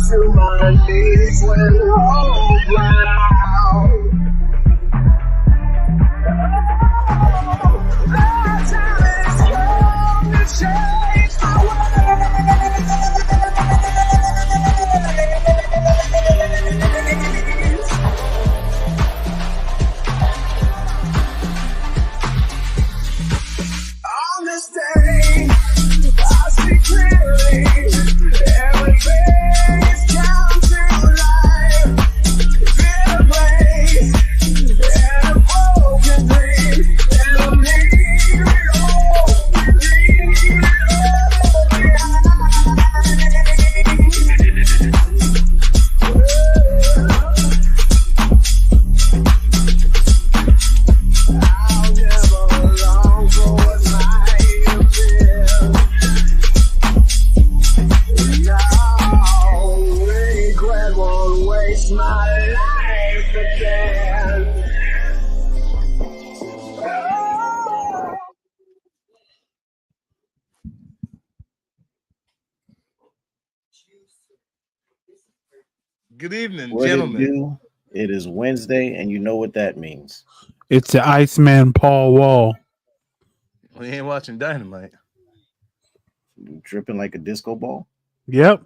to my knees when hope ran out. The time is come to change my ways. On this day, I see clearly everything is come to life. In a place, in a broken dream, and I leave it all, leave it all behind. I'll never long for what might have been. No, regret won't waste my life again. Oh. Good evening, What it gentlemen. do? It is Wednesday, and you know what that means. It's the Iceman Paul Wall. We ain't watching Dynamite. Dripping like a disco ball. Yep.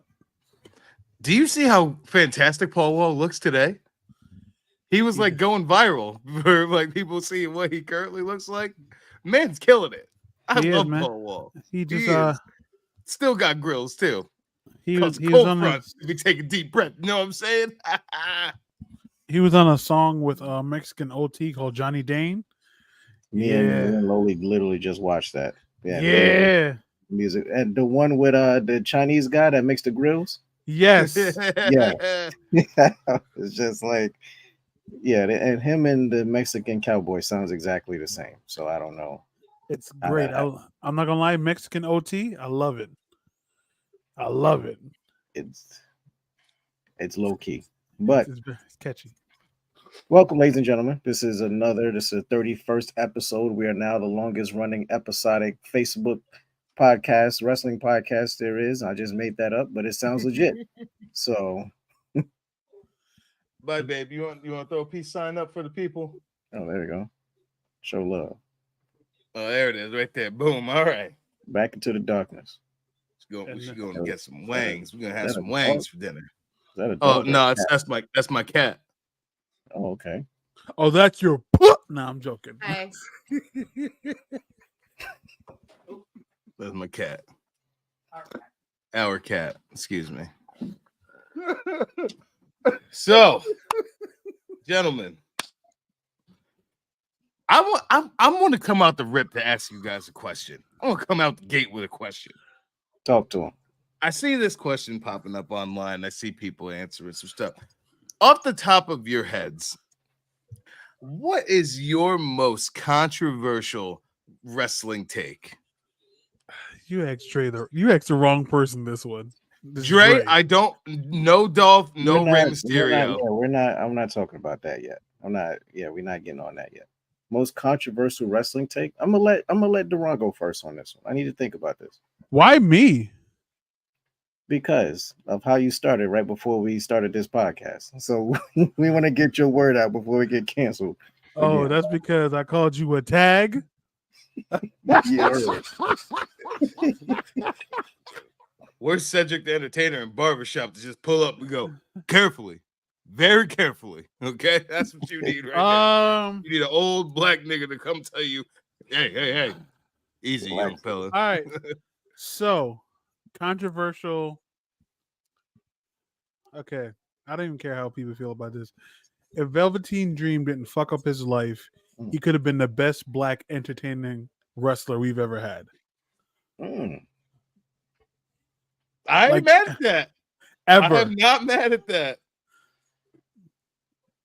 Do you see how fantastic Paul Wall looks today? He was like going viral for like people seeing what he currently looks like. Man's killing it. I He is, love man. Paul Wall. He just is. Still got grills too. he Cause was cold on front. If you take a deep breath, you know what I'm saying? he was on a song with a Mexican OT called Johnny Dane. Me and Loli literally just watched that. Yeah. Music. And the one with the Chinese guy that makes the grills. Yes. Yeah. It's just like, yeah, and him and the Mexican cowboy sounds exactly the same. So I don't know. It's great. I'm not gonna lie, Mexican OT, I love it. I love it. It's low key. But It's catchy. welcome, ladies and gentlemen. This is the 31st episode. We are now the longest running episodic Facebook podcast, wrestling podcast there is. I just made that up, but it sounds legit. So, Bye, babe. You want to throw a peace sign up for the people? oh, there we go. Show love. Oh, there it is, right there. Boom. All right. Back into the darkness. We should go and get some wangs. We're gonna have that some a wangs dog? for dinner. Is that a Oh dog or no, a cat? that's my cat. Oh, okay. Oh, that's your no, I'm joking. Hi. That's my cat. Our cat. Excuse me. So, gentlemen, I want to come out the rip to ask you guys a question. I want to come out the gate with a question. Talk to him. I see this question popping up online. I see people answering some stuff. Off the top of your heads, what is your most controversial wrestling take? You asked the wrong person this one. This is Dre, great. I don't no Dolph, no Rey Mysterio. I'm not talking about that yet. We're not getting on that yet. Most controversial wrestling take. I'm gonna let Duran go first on this one. I need to think about this. Why me? Because of how you started right before we started this podcast. So we want to get your word out before we get canceled. Oh, Yeah. that's because I called you a tag. Yeah. Where's Cedric the Entertainer in barbershop to just pull up and go carefully, very carefully. Okay, that's what you need right now. You need an old black nigga to come tell you, hey, easy, young fella. All right. So controversial. Okay, I don't even care how people feel about this. If Velveteen Dream didn't fuck up his life, he could have been the best black entertaining wrestler we've ever had. I ain't mad at that. Ever. I am not mad at that.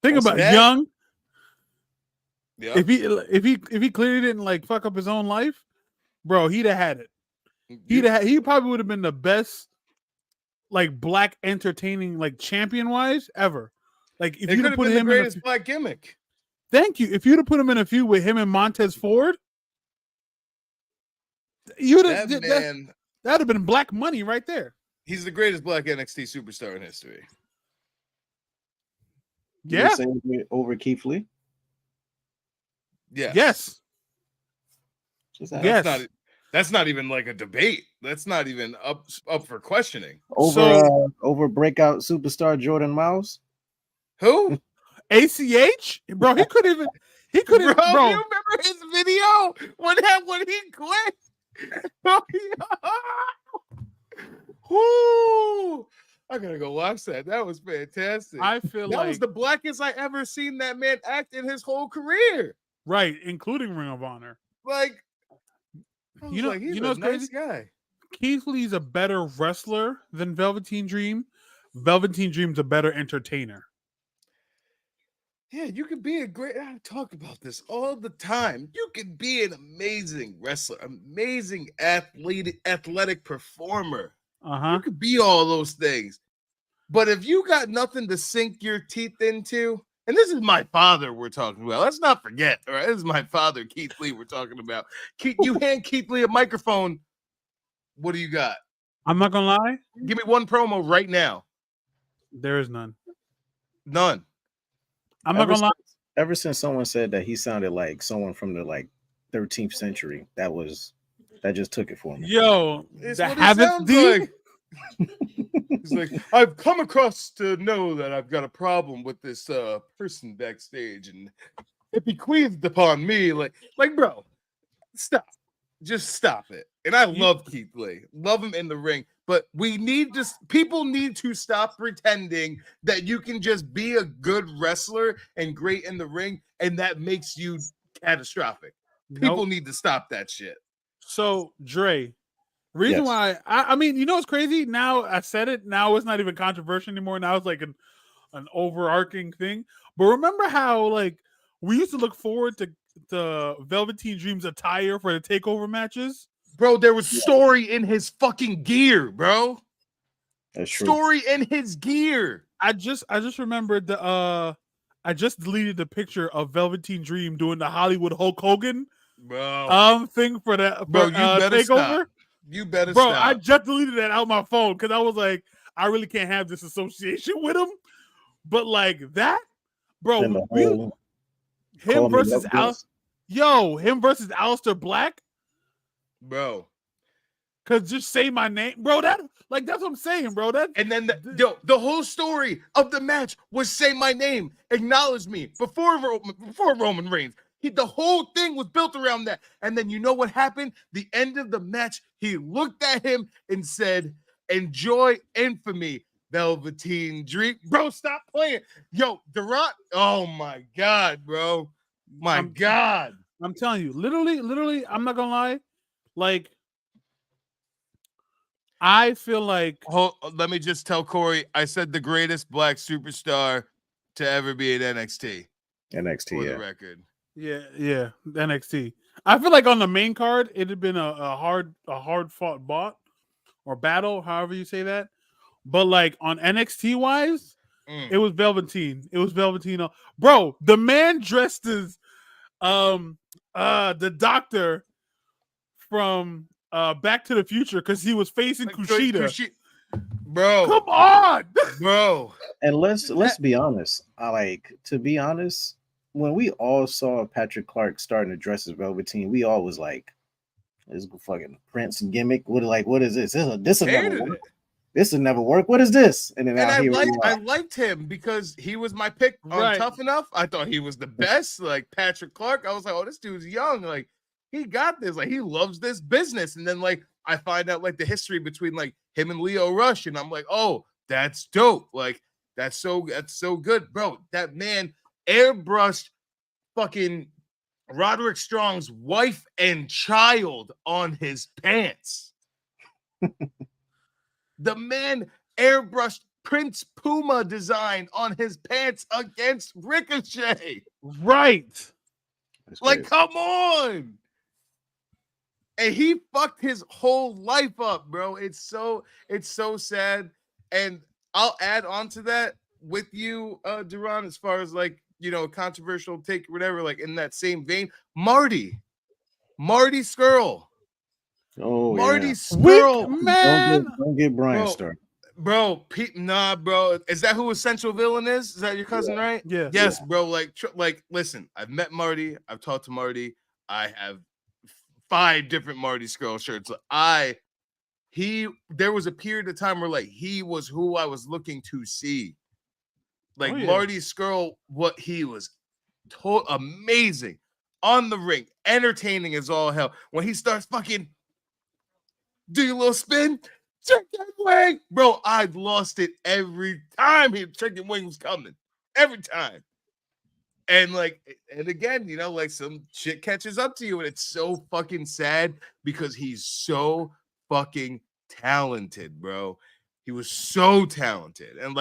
Think about that? Young. Yeah. If he clearly didn't like fuck up his own life, bro, he'd have had it. He probably would have been the best like black entertaining like champion wise ever. Like if you'd have put him in the black gimmick. Thank you. If you'd have put him in a feud with him and Montez Ford, you'd have that'd have been black money right there. He's the greatest black NXT superstar in history. You would say over Keith Lee? Yes. Yes. That's not even like a debate. That's not even up for questioning. Over breakout superstar Jordan Miles? Who? ACH? Bro, he couldn't even. He couldn't. Bro, bro, you remember his video when he quit? Whoo! I gotta go watch that. That was fantastic. I feel that was the blackest I ever seen that man act in his whole career. Right, including Ring of Honor. Like, you know, what's nice crazy? Guy. Keith Lee's a better wrestler than Velveteen Dream. Velveteen Dream's a better entertainer. Yeah, you could be I talk about this all the time. You could be an amazing wrestler, amazing athletic performer. You could be all those things. But if you got nothing to sink your teeth into, and this is my father we're talking about. Let's not forget, all right? This is my father, Keith Lee, we're talking about. You hand Keith Lee a microphone. What do you got? I'm not gonna lie. Give me one promo right now. There is none. None. I'm not gonna lie. Ever since someone said that he sounded like someone from the 13th century, that just took it for me. Yo, it's what it sounds like. He's like, I've come across to know that I've got a problem with this person backstage, and it bequeathed upon me. Like, bro, stop. Just stop it. And I love Keith Lee. Love him in the ring. But people need to stop pretending that you can just be a good wrestler and great in the ring, and that makes you catastrophic. People need to stop that shit. So, Dre, reason why I mean, you know what's crazy? Now I said it. Now it's not even controversial anymore. Now it's like an overarching thing. But remember how we used to look forward to the Velveteen Dream's attire for the takeover matches? Bro, there was story in his fucking gear, bro. That's true. Story in his gear. I just remembered I just deleted the picture of Velveteen Dream doing the Hollywood Hulk Hogan thing for the you better takeover. Stop. You better bro, stop. I just deleted that out my phone because I was like, I really can't have this association with him. But that, bro, him versus Aleister Black. Bro, cause just say my name, bro. That's what I'm saying, bro. And then the whole story of the match was say my name, acknowledge me before Roman Reigns. The whole thing was built around that. And then you know what happened? The end of the match, he looked at him and said, "Enjoy infamy, Velveteen Dream." Bro, stop playing. Yo, Durant. Oh my God, bro. God. I'm telling you, literally, I'm not gonna lie. I feel like. Let me just tell Corey, I said the greatest black superstar to ever be at NXT. For the record. Yeah, NXT. I feel like on the main card, it had been a hard fought battle, however you say that. But on NXT wise, it was Velveteen. It was Velveteen. Bro, the man dressed as the doctor from Back to the Future because he was facing Kushida. Bro, come on, bro. And let's be honest. To be honest, when we all saw Patrick Clark starting to dress as Velveteen, we all was like, "This is fucking Prince gimmick. What is this? This will never work. This will never work. What is this?" And then I liked him because he was my pick on Tough Enough. I thought he was the best. Patrick Clark, I was like, "Oh, this dude's young. He got this. He loves this business." And then I find out the history between him and Leo Rush, and I'm like, "Oh, that's dope. That's so good, bro." That man airbrushed fucking Roderick Strong's wife and child on his pants. The man airbrushed Prince Puma design on his pants against Ricochet. Right. Come on. And he fucked his whole life up, bro. It's so sad. And I'll add on to that with you, Duran, as far as controversial take, whatever, in that same vein. Marty Skrull. Oh Marty yeah. Skrull, Man. Don't get Brian bro. started. Bro, nah, bro. Is that who Essential Villain is? Is that your cousin, right? Yeah. Yes, bro. Like, listen, I've met Marty. I've talked to Marty. I have 5 different Marty Skrull shirts. There was a period of time where like he was who I was looking to see. Like Marty Skrull, what he was amazing on the ring, entertaining as all hell. When he starts fucking do your little spin, chicken wing, bro. I've lost it every time chicken wing was coming, every time. And again, like some shit catches up to you, and it's so fucking sad because he's so fucking talented, bro. He was so talented, and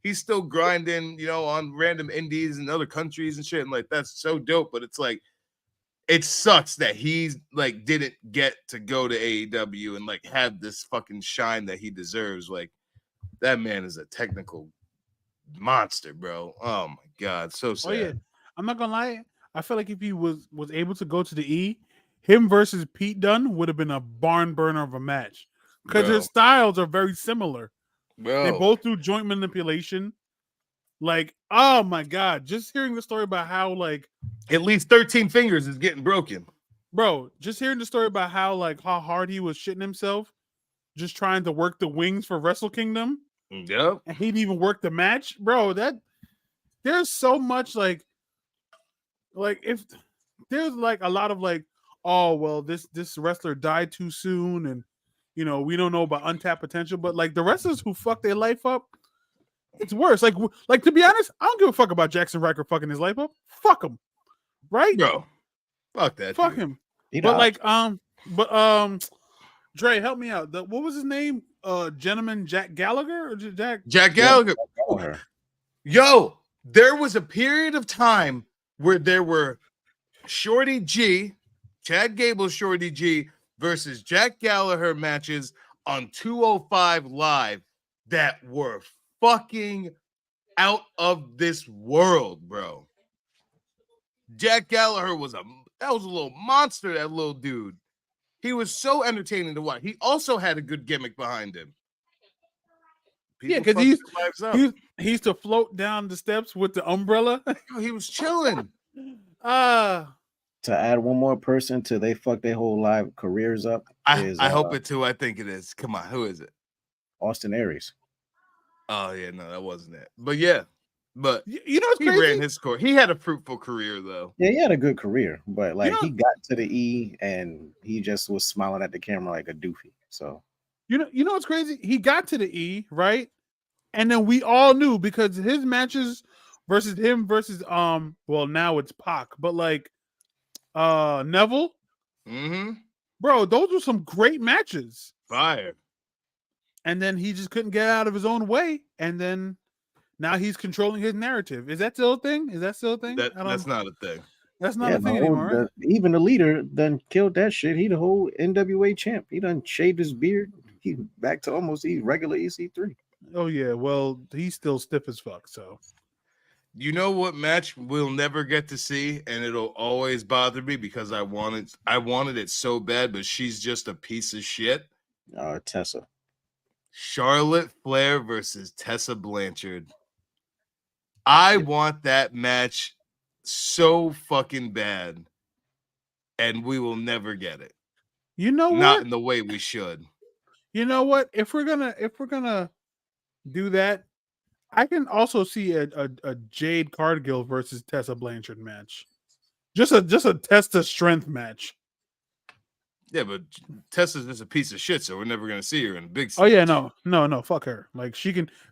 he's still grinding, on random indies in other countries and shit, and like that's so dope. But it's like it sucks that he's like didn't get to go to AEW and like have this fucking shine that he deserves. Like that man is a technical monster, bro. Oh my god, so sad. Oh yeah, I'm not gonna lie. I feel like if he was able to go to the E, him versus Pete Dunne would have been a barn burner of a match because their styles are very similar. Bro. They both do joint manipulation. Like, oh my god, just hearing the story about how like at least 13 fingers is getting broken. Bro, just hearing the story about how hard he was shitting himself, just trying to work the wings for Wrestle Kingdom. Yep. And he didn't even work the match, bro. There's so much like if there's like a lot of like, oh well, this wrestler died too soon, and we don't know about untapped potential. But like the wrestlers who fuck their life up, it's worse. Like to be honest, I don't give a fuck about Jackson Riker fucking his life up. Fuck him, right? Bro, fuck that. Fuck him. But Dre, help me out. What was his name? Gentleman Jack Gallagher or Jack Gallagher. Yeah. Yo, there was a period of time where there were Shorty G, Chad Gable Shorty G versus Jack Gallagher matches on 205 Live that were fucking out of this world, bro. Jack Gallagher was a little monster, that little dude. He was so entertaining to watch. He also had a good gimmick behind him. Yeah, because he used to float down the steps with the umbrella. He was chilling. To add one more person to they fuck their whole live careers up. I hope it too. I think it is. Come on, who is it? Austin Aries. Oh yeah, no, that wasn't it. But yeah, but you know, he ran his course. He had a fruitful career though. Yeah, he had a good career, but like he got to the E and he just was smiling at the camera like a doofy. So you know what's crazy? He got to the E, right? And then we all knew because his matches versus well now it's Pac, but like Neville, bro, those were some great matches. Fire. And then he just couldn't get out of his own way, and then now he's controlling his narrative. Is that still a thing? That's not a thing. That's not a thing anymore. Right? Even the leader done killed that shit. He the whole NWA champ. He done shaved his beard. He back to almost regular EC3. Oh yeah, well he's still stiff as fuck. So you know what match we'll never get to see, and it'll always bother me because I wanted it so bad, but she's just a piece of shit. Tessa. Charlotte Flair versus Tessa Blanchard. I want that match so fucking bad, and we will never get it. You know what? Not in the way we should. You know what? If we're gonna do that, I can also see a Jade Cargill versus Tessa Blanchard match. Just a test of strength match. Yeah, but Tessa's just a piece of shit, so we're never gonna see her in a big stage. Oh yeah, no, fuck her. Like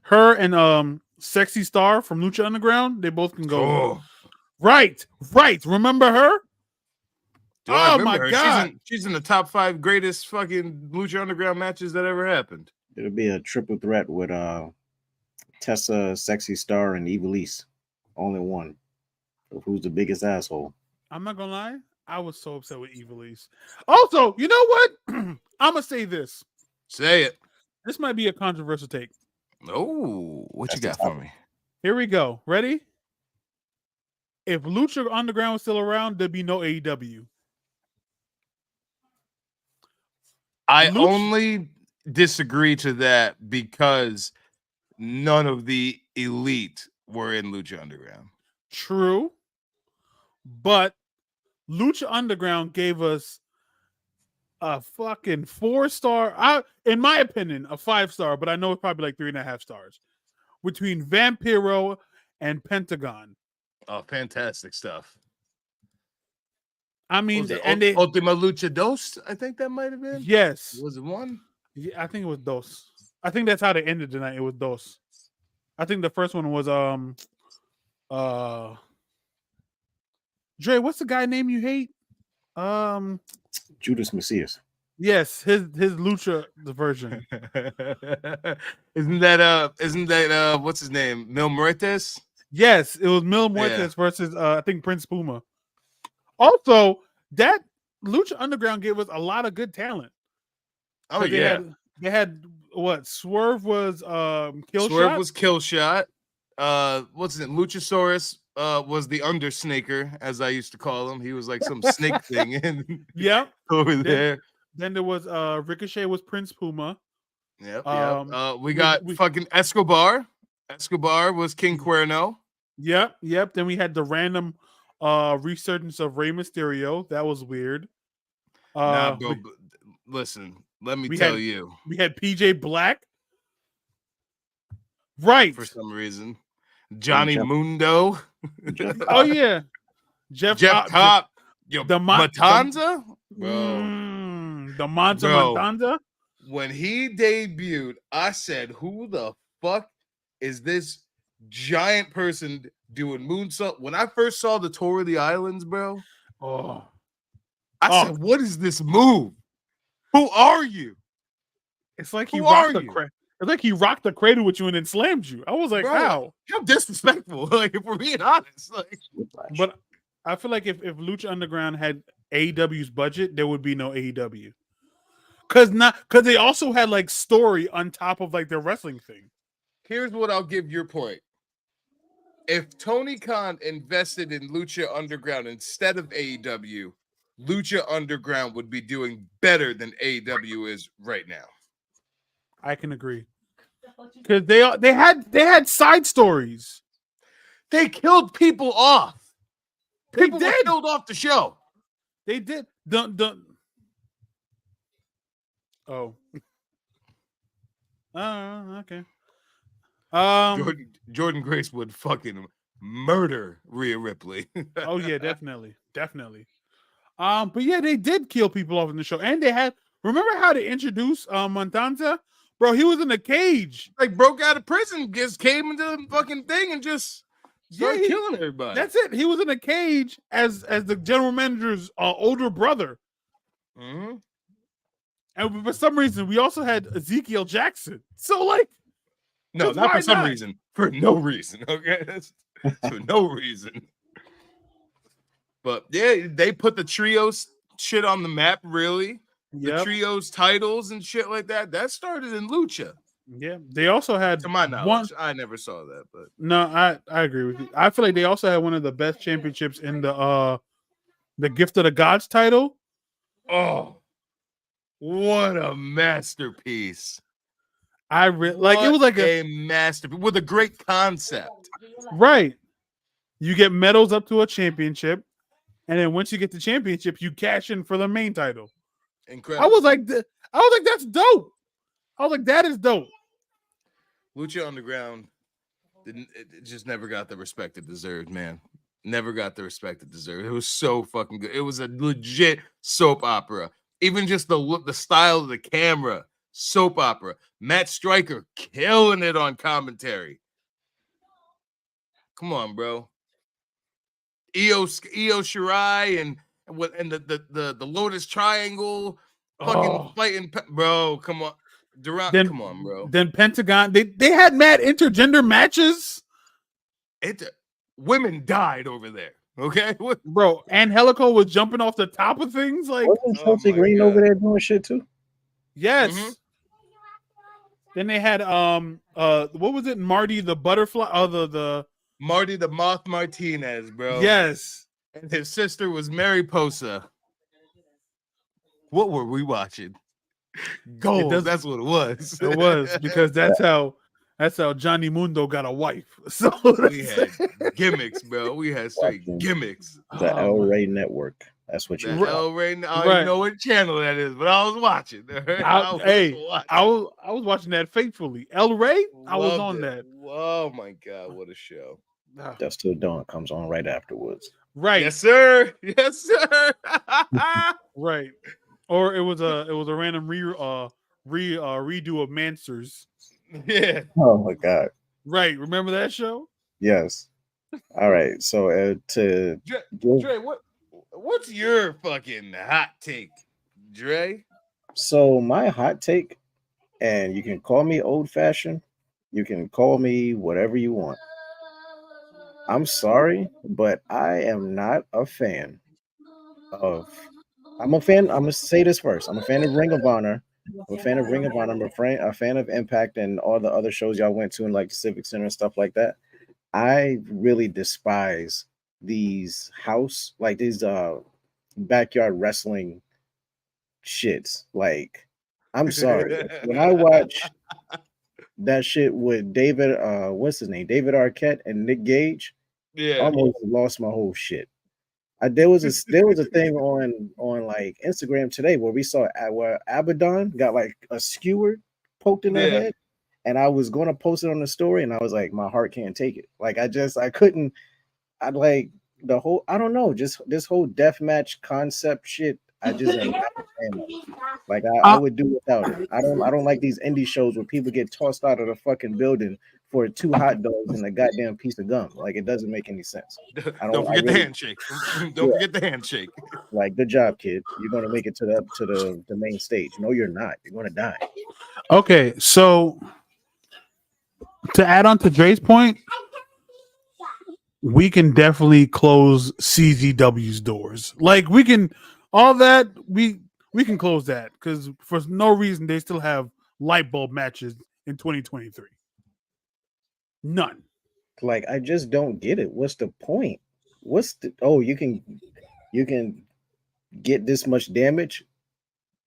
her and Sexy Star from Lucha Underground, they both can go. Oh. Right. Remember her? Dude, oh my god, she's in the top 5 greatest fucking Lucha Underground matches that ever happened. It'll be a triple threat with Tessa, Sexy Star, and Ivelisse. Only one. So who's the biggest asshole? I'm not gonna lie. I was so upset with Ivelisse. Also, you know what? I'm gonna say this. Say it. This might be a controversial take. Oh, what you got for me? Here we go. Ready? If Lucha Underground was still around, there'd be no AEW. I only disagree to that because none of the elite were in Lucha Underground. True, but Lucha Underground gave us a fucking 4-star. In my opinion, a 5-star, but I know it's probably like 3.5 stars between Vampiro and Pentagon. Oh, fantastic stuff. I mean, and they Ultima Lucha Dos, I think that might have been. Yes. Was it one? Yeah, I think it was Dos. I think that's how they ended the night. It was Dos. I think the first one was Dre, what's the guy name you hate? Judas Messias. Yes, his Lucha version. Isn't that what's his name? Mil Muertes? Yes, it was Mil Muertes versus I think Prince Puma. Also, that Lucha Underground gave us a lot of good talent. Oh they had what? Swerve was Kill Swerve Shot? was Kill Shot. What's his name? Luchasaurus was the Undersnaker, as I used to call him. He was like some snake thing in over there. Then there was Ricochet was Prince Puma. Yep. We got fucking Escobar. Escobar was King Cuerno. Yep. Then we had the random resurgence of Rey Mysterio. That was weird. Nah, bro. Listen, let me tell you. We had PJ Black. Right. For some reason. Johnny Mundo. Oh, yeah. Jeff Cobb. Yo, the Matanza? The Monza Matanza? When he debuted, I said, who the fuck is this giant person doing moonsault? When I first saw the Tour of the Islands, bro, I said, what is this move? Who are you? It's like he rocked it's like he rocked the cradle with you and then slammed you. I was like, bro, how disrespectful. Like, if we're being honest. Like, but I feel like if Lucha Underground had AEW's budget, there would be no AEW. Cause they also had like story on top of like their wrestling thing. Here's what I'll give your point. If Tony Khan invested in Lucha Underground instead of AEW, Lucha Underground would be doing better than AEW is right now. I can agree. Because they had side stories. They killed people off. People were killed off the show. They did. Oh. Okay. Jordan Grace would fucking murder Rhea Ripley. Oh yeah, definitely. But yeah, they did kill people off in the show, and they had. Remember how they introduced Matanza? Bro, he was in a cage. Like, broke out of prison, just came into the fucking thing and just started killing everybody. That's it. He was in a cage as the general manager's older brother. Mm-hmm. And for some reason, we also had Ezekiel Jackson. So, like, no, not for some reason. For no reason. Okay, that's for no reason. But yeah, they put the trios shit on the map. Really. The trios titles and shit like that started in Lucha. Yeah, they also had, to my knowledge, I never saw that, but no, I agree with you. I feel like they also had one of the best championships in the Gift of the Gods title. Oh, what a masterpiece! It was like a masterpiece with a great concept. Right, you get medals up to a championship, and then once you get the championship, you cash in for the main title. Incredible. I was like, that's dope. I was like, that is dope. Lucha Underground it just never got the respect it deserved, man. Never got the respect it deserved. It was so fucking good. It was a legit soap opera. Even just the look, the style of the camera, soap opera. Matt Stryker killing it on commentary. Come on, bro. Io Shirai and the Lotus Triangle fucking fighting, bro. Come on, Durant. Come on, bro. Then Pentagon. They had mad intergender matches. Women died over there. Okay, bro. Angelico was jumping off the top of things. Like, wasn't Chelsea Green over there doing shit too? Yes. Mm-hmm. Then they had what was it? Marty the Butterfly. The Marty the Moth Martinez, bro. Yes. And his sister was Mariposa. What were we watching? Gold. That's what it was. It was because that's how Johnny Mundo got a wife. So we had gimmicks, bro. We had straight Watching gimmicks. the El Rey Network. That's what you The got. El Rey, I don't Right. even know what channel that is, but I was watching. I was watching that faithfully. El Rey, I was Loved on it. that. Oh my god, what a show! Dust Till Dawn comes on right afterwards. Right, Yes, sir. Yes, sir. right. Or it was a random redo of Mansers. Yeah. Oh my God. Right, remember that show? Yes. All right. So to Dre, what's your fucking hot take, Dre? so my hot take, and you can call me old fashioned, you can call me whatever you want. I'm sorry, but I am not a fan of. I'm a fan. I'm gonna say this first. I'm a fan of Ring of Honor. I'm a fan of Ring of Honor. I'm a fan of Impact and all the other shows y'all went to in like the Civic Center and stuff like that. I really despise these backyard wrestling shits. Like, I'm sorry. When I watch that shit with David, what's his name? David Arquette and Nick Gage, Yeah. almost lost my whole shit. There was a thing on like Instagram today where we saw where Abaddon got like a skewer poked in her head, and I was going to post it on the story, and I was like, my heart can't take it. Like I couldn't. I like the whole. I don't know, just this whole death match concept shit. I just am not a fan of it. Like I would do without it. I don't like these indie shows where people get tossed out of the fucking building for 2 hot dogs and a goddamn piece of gum. Like it doesn't make any sense. Don't forget the handshake. Don't forget the handshake. Like, good job, kid. You're gonna make it to the main stage. No, you're not. You're gonna die. Okay, so to add on to Dre's point, we can definitely close CZW's doors. Like we can all that we can close that because for no reason they still have light bulb matches in 2023. None. Like, I just don't get it. What's the point? You can get this much damage?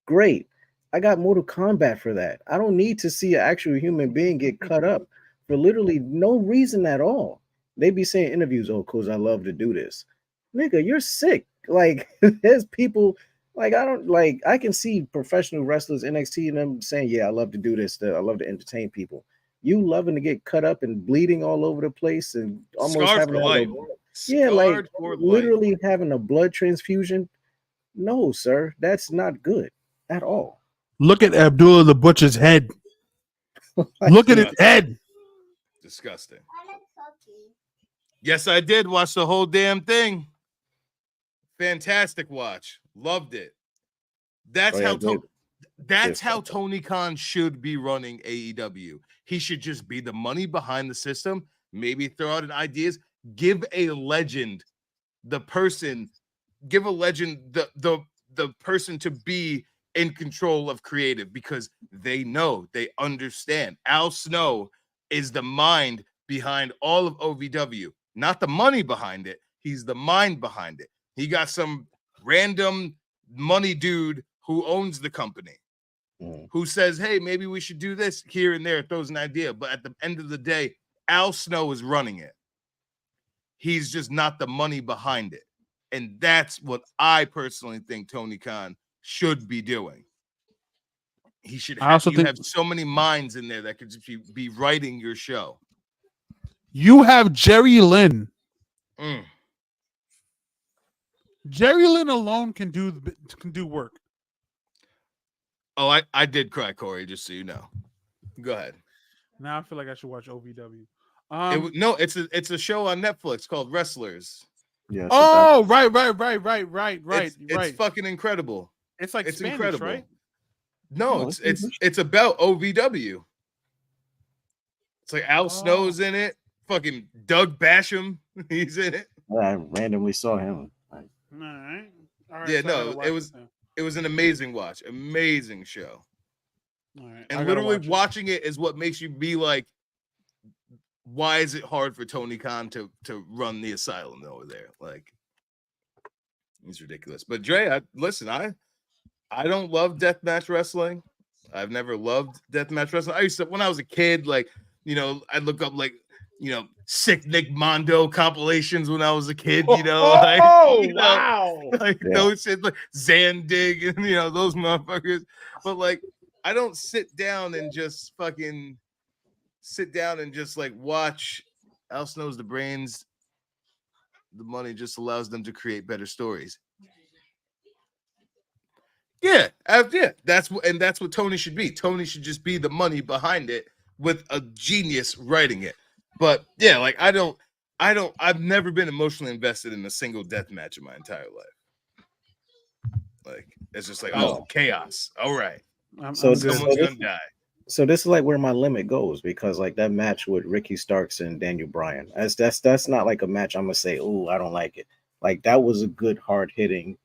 Great. I got Mortal Kombat for that. I don't need to see an actual human being get cut up for literally no reason at all. They be saying interviews, oh, cause I love to do this. Nigga, you're sick. Like, there's people like I can see professional wrestlers NXT and them saying, yeah, I love to do this. I love to entertain people. You loving to get cut up and bleeding all over the place and almost Scarred having for to life. like For life. literally having a blood transfusion. No, sir, that's not good at all. Look at Abdullah the Butcher's head. Look at his head. Disgusting. Yes, I did watch the whole damn thing. Fantastic watch. Loved it. That's how Tony Khan should be running AEW. He should just be the money behind the system. Maybe throw out ideas. Give a legend the person. Give a legend the person to be in control of creative because they know, they understand. Al Snow is the mind behind all of OVW, not the money behind it. He's the mind behind it. He got some random money dude who owns the company who says, hey, maybe we should do this here and there, throws an idea. But at the end of the day, Al Snow is running it. He's just not the money behind it. And that's what I personally think Tony Khan should be doing. He should have, have so many minds in there that could just be writing your show. You have Jerry Lynn. Jerry Lynn alone can do work. Oh, I did cry, Corey, just so you know. Go ahead. Now I feel like I should watch OVW. It's a show on Netflix called Wrestlers. Yeah. Oh, right. It's fucking incredible. It's like it's Spanish, incredible, right? No, it's about OVW. It's like Al Snow's in it. Fucking Doug Basham, he's in it. I randomly saw him. All right. Yeah, so no, it was an amazing watch, amazing show. All right. And literally watching it is what makes you be like, why is it hard for Tony Khan to run the asylum over there? Like, it's ridiculous. But Dre, I don't love deathmatch wrestling. I've never loved deathmatch wrestling. I used to when I was a kid, like I'd look up like sick Nick Mondo compilations when I was a kid. Wow. Like those shit, like Zandig and those motherfuckers. But like, I don't sit down and just like watch. Else knows the brains. The money just allows them to create better stories. Yeah, that's what Tony should be. Tony should just be the money behind it with a genius writing it. But yeah, like I've never been emotionally invested in a single death match in my entire life. Like it's just like chaos. All right, someone's gonna die. So this is like where my limit goes because like that match with Ricky Starks and Daniel Bryan, that's not like a match I'm gonna say, oh, I don't like it. Like that was a good, hard hitting,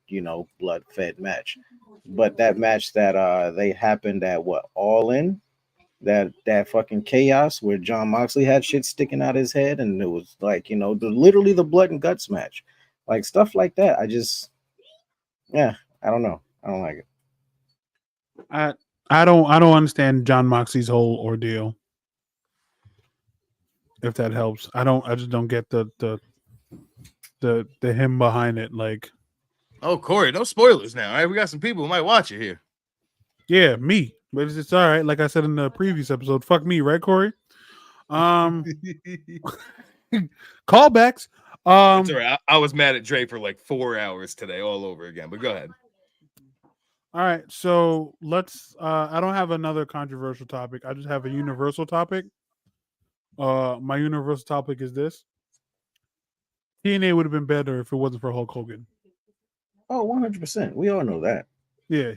blood fed match. But that match that they happened at All In, that fucking chaos where John Moxley had shit sticking out his head, and it was like literally the blood and guts match, like stuff like that. I don't know. I don't like it. I don't understand John Moxley's whole ordeal. If that helps, I just don't get the him behind it. Like, oh, Corey, no spoilers now. All right, we got some people who might watch it here. Yeah, me, but it's all right. Like I said in the previous episode, fuck me, right, Corey? Callbacks. It's all right. I was mad at Dre for like 4 hours today, all over again. But go ahead. All right, so let's. I don't have another controversial topic. I just have a universal topic. My universal topic is this: TNA would have been better if it wasn't for Hulk Hogan. Oh, 100%. We all know that. Yeah.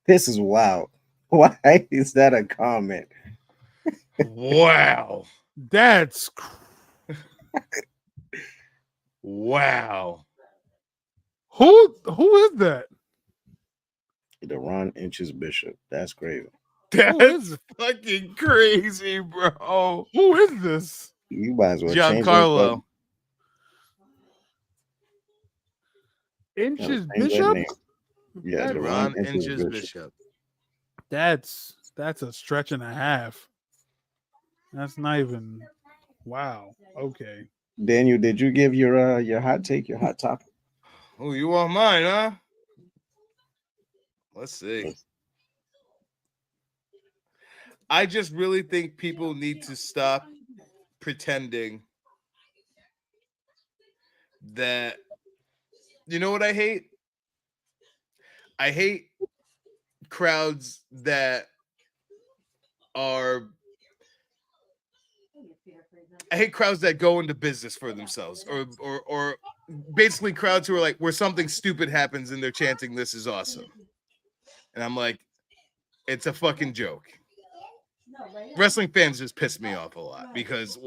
This is wild. Why is that a comment? Wow. That's wow. Who is that? The Ron Inches Bishop. That's crazy. That's fucking crazy, bro. Who is this? You might as well change Giancarlo. Inches Bishop? Yeah, the Ron Inches Bishop. That's a stretch and a half. That's not even. Wow. Okay. Daniel, did you give your hot take, your hot topic? Oh, you want mine, huh? Let's see. I just really think people need to stop pretending that. You know what I hate? I hate crowds that are. I hate crowds that go into business for themselves, or basically crowds who are like, where something stupid happens and they're chanting, "This is awesome," and I'm like, it's a fucking joke. Wrestling fans just piss me off a lot because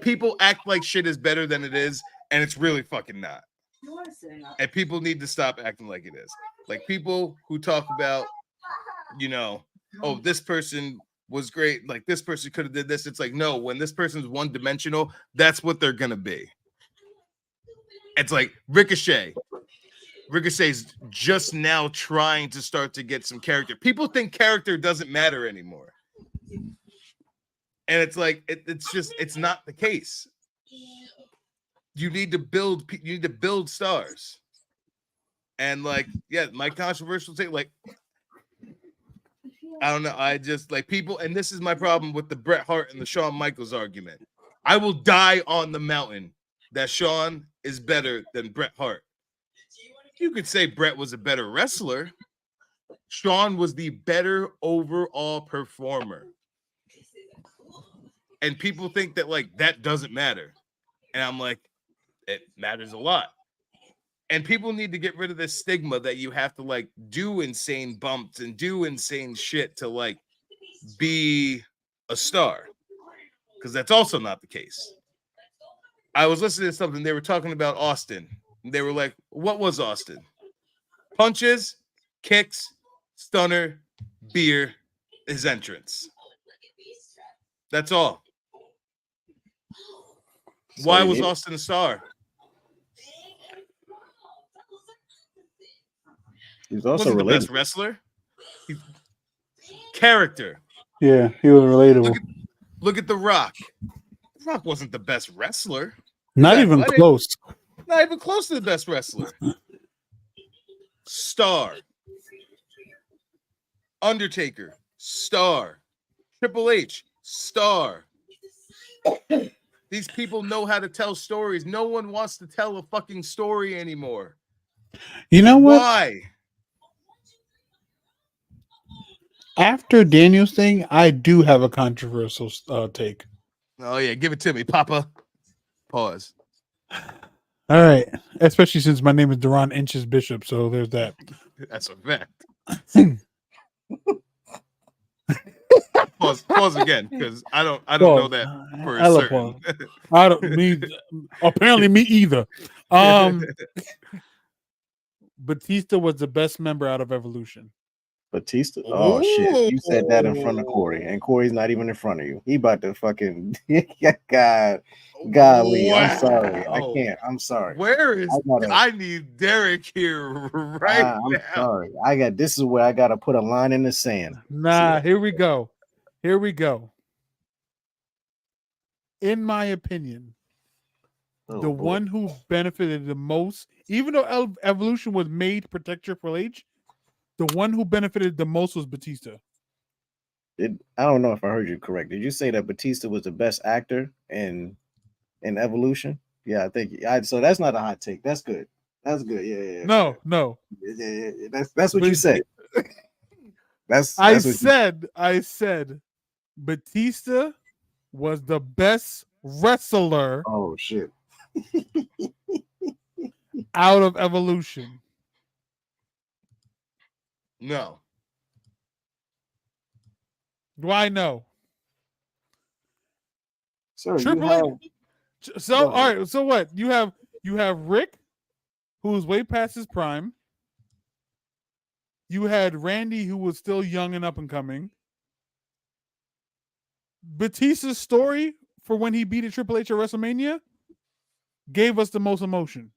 people act like shit is better than it is, and it's really fucking not. And people need to stop acting like it is. Like people who talk about, oh, this person was great, like this person could have did this. It's like, no, when this person's one-dimensional, that's what they're gonna be. It's like Ricochet. Ricochet's just now trying to start to get some character. People think character doesn't matter anymore. And it's like, it's not the case. You need to build stars. And like, yeah, my controversial take, like, I don't know. I just like people, and this is my problem with the Bret Hart and the Shawn Michaels argument. I will die on the mountain that Shawn is better than Bret Hart. You could say Bret was a better wrestler. Shawn was the better overall performer. And people think that like that doesn't matter. And I'm like, it matters a lot. And people need to get rid of this stigma that you have to like do insane bumps and do insane shit to like be a star. Because that's also not the case. I was listening to something. They were talking about Austin. They were like, what was Austin? Punches, kicks, stunner, beer, his entrance. That's all. Why was Austin a star? He's also Wasn't the related. best wrestler. Character. Yeah, he was relatable. Look at The Rock. The Rock wasn't the best wrestler. Not even athletic. close. Not even close to the best wrestler. Star. Undertaker. Star. Triple H. Star. These people know how to tell stories. No one wants to tell a fucking story anymore. You know what? Why? After Daniel's thing, I do have a controversial take. Oh, yeah. Give it to me, Papa. Pause. All right. Especially since my name is Duran Inches Bishop. So there's that. That's a fact. Pause again, because I don't know that for a certain. I don't apparently me either. Batista was the best member out of Evolution. Batista. Oh shit! You said that in front of Corey, and Corey's not even in front of you. He about to fucking golly. Wow. I'm sorry. I can't. I'm sorry. Where is I need Derek here right now. I'm sorry. This is where I gotta put a line in the sand. Nah, here we go. Here we go. In my opinion, the one who benefited the most, even though Evolution was made to protect Triple H, the one who benefited the most was Batista. I don't know if I heard you correct. Did you say that Batista was the best actor in Evolution? Yeah, I think. So that's not a hot take. That's good. That's good. Yeah. No. Yeah. That's what you said. I said Batista was the best wrestler. Oh shit. Out of Evolution. No. Why no? Sir, all right. So what? You have Rick, who's way past his prime. You had Randy, who was still young and up and coming. Batista's story for when he beat Triple H at WrestleMania gave us the most emotion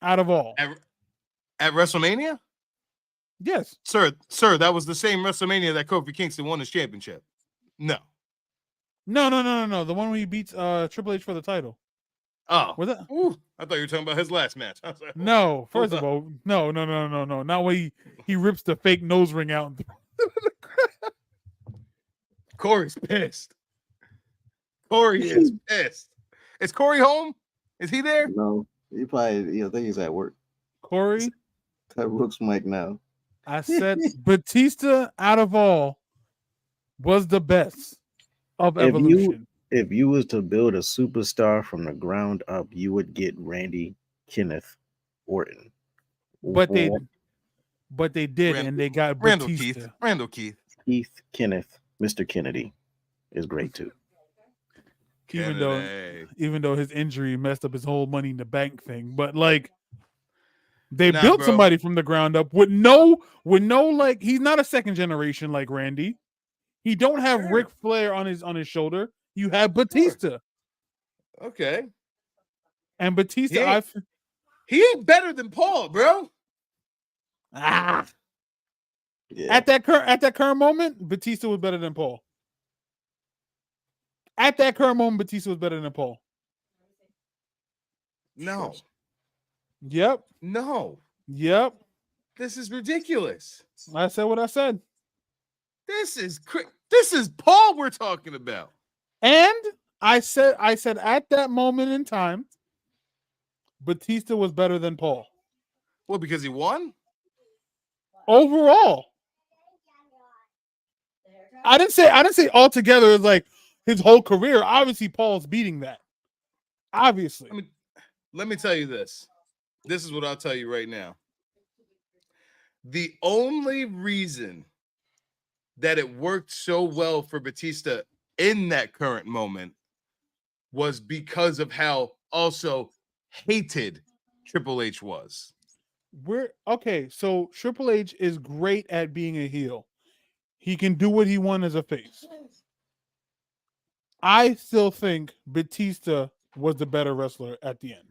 out of all. At WrestleMania? Yes. Sir, that was the same WrestleMania that Kofi Kingston won his championship. No. No. The one where he beats Triple H for the title. Oh. Was that? Ooh, I thought you were talking about his last match. I was like, no, first of all, no. Not when he rips the fake nose ring out. Corey's pissed. Corey is pissed. Is Corey home? Is he there? No. He probably, I think he's at work. Corey? That Rook's mic now. I said Batista out of all was the best of Evolution. If you was to build a superstar from the ground up, you would get Randy Kenneth Orton. But they did, and they got Batista. Randall Keith. Keith Kenneth, Mr. Kennedy, is great too. Even though his injury messed up his whole Money in the Bank thing, but like they built somebody from the ground up with no like he's not a second generation like Randy. He don't have Ric Flair on his shoulder. You have Batista. Okay. And Batista, he ain't better than Paul, bro. Yeah. At that current moment, Batista was better than Paul. At that current moment, Batista was better than Paul. No. Yep. No. Yep. This is ridiculous. I said what I said. This is Paul we're talking about. And I said at that moment in time, Batista was better than Paul. Well, because he won? Overall. I didn't say altogether as like his whole career. Obviously, Paul's beating that. Obviously. Let me tell you this. This is what I'll tell you right now. The only reason that it worked so well for Batista in that current moment was because of how also hated Triple H was. So Triple H is great at being a heel. He can do what he wants as a face. I still think Batista was the better wrestler at the end.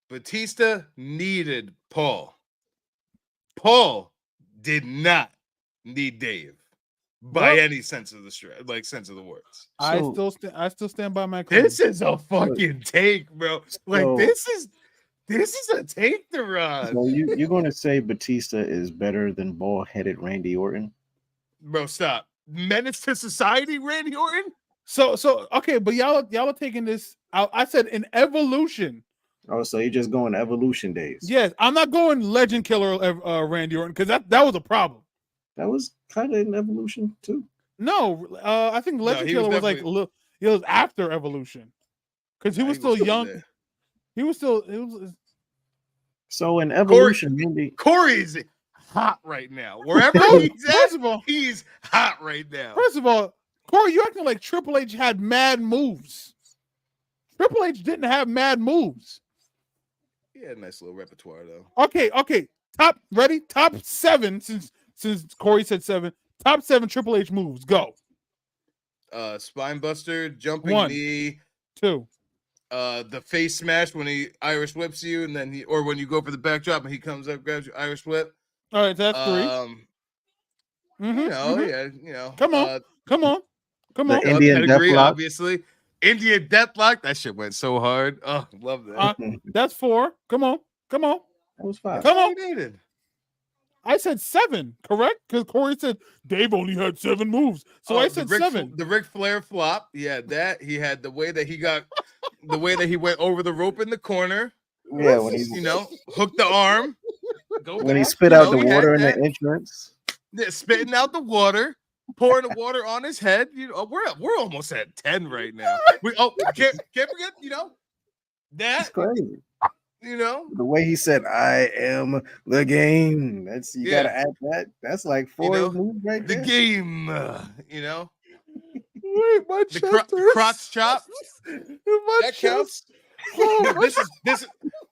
Batista needed Paul. Paul did not need Dave by any sense of the words. I So- still stand by my claim. This is a fucking take, bro. Like So- this is a take to run. So you're going to say Batista is better than bald-headed Randy Orton? Bro, stop. Menace to society, Randy Orton? So okay, but y'all are taking this out. I said in evolution. Oh, so you're just going evolution days? Yes, I'm not going legend killer Randy Orton because that was a problem. That was kind of an evolution too. No, I think legend he killer was was like definitely- it was after evolution because he was still young. there. He was still it was So in evolution, Randy, Corey's hot right now. Wherever he's at, first of all, he's hot right now. Corey, you acting like Triple H had mad moves. Triple H didn't have mad moves. He had a nice little repertoire though. Okay. Top 7 since Corey said 7. Top 7 Triple H moves. Go. Spine buster, jumping 1, knee, 2. the face smash when he Irish whips you, and then or when you go for the backdrop and he comes up, grabs your Irish whip. All right, that's 3. Yeah, Come on. Come on. The Indian Indian pedigree, Deathlock. obviously. Indian Deathlock. That shit went so hard. Oh, love that. That's 4. Come on. That was 5. Come on. Dominated. I said 7, correct? Because Corey said Dave only had 7 moves. So I said 7. The Ric Flair flop. Yeah, that he had the way that he went over the rope in the corner. Yeah, when he Hooked the arm. when he spit out the water in the entrance. Yeah, spitting out the water, pouring the water on his head. We're almost at 10 right now. Can't forget, That's that, crazy. the way he said, "I am the game." That's you gotta add that. That's like 4 moves right there. game, Wait, my the crotch chop. That counts. Oh,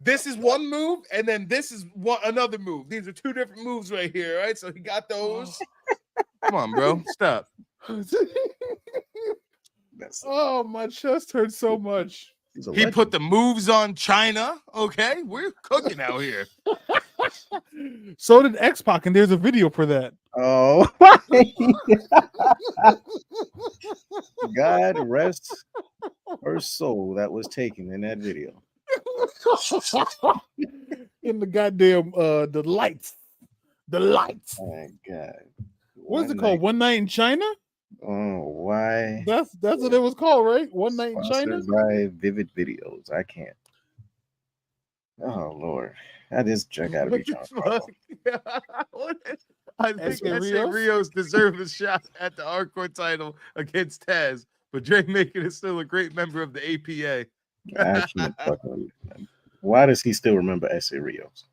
This is one move, and then this is another move. These are 2 different moves right here, right? So he got those. Come on, bro, stop. Oh, my chest hurts so much. He put the moves on China. Okay, we're cooking out here. So did X-Pac, and there's a video for that. Oh, God rest her soul that was taken in that video. In the goddamn the lights. Oh my God. What's it called? One Night in China? Oh, why? That's what it was called, right? One Night in China. Sponsored by Vivid Videos. I can't. Oh Lord, that is check out to be John Carlo. I think S.A. S.A. Rios deserve a shot at the hardcore title against Taz, but Dre Macon is still a great member of the APA. I can't fucking. Why does he still remember S.A. Rios?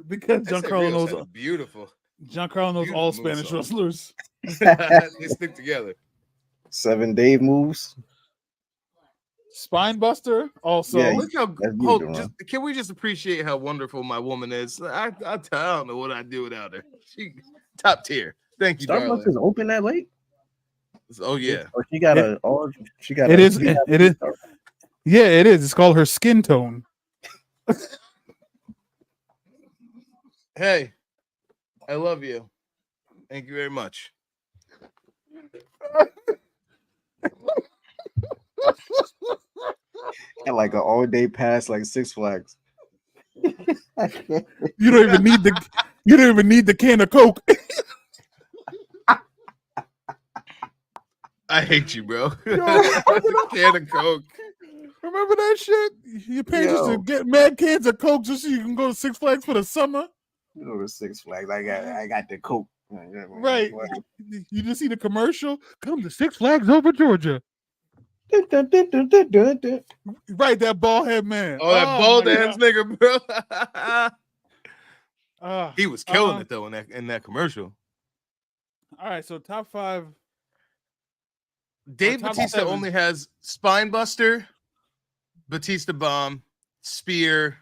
Because Giancarlo knows beautiful. Giancarlo knows all Spanish song. wrestlers. They stick together. 7 Dave moves. Spine Buster also. Yeah, Look how that's beautiful, can we just appreciate how wonderful my woman is? I don't know what I'd do without her. She top tier. Thank you, Starbucks darling. is open that late. Oh yeah. Or she got a. Or she got. It is. Yeah, it is. It's called her skin tone. Hey, I love you. Thank you very much. And like an all-day pass, like Six Flags. You don't even need the can of Coke. I hate you, bro. Yo, Can of Coke. remember that shit? Your parents used to get mad cans of Coke just so you can go to Six Flags for the summer. You know the Six Flags. I got the Coke. Right. You just see the commercial? Come to Six Flags over Georgia. Right, that bald head man. Oh, that bald ass nigga, bro. He was killing it though in that commercial. All right, so top 5. Dave top Batista 7. only has Spine Buster, Batista Bomb, Spear,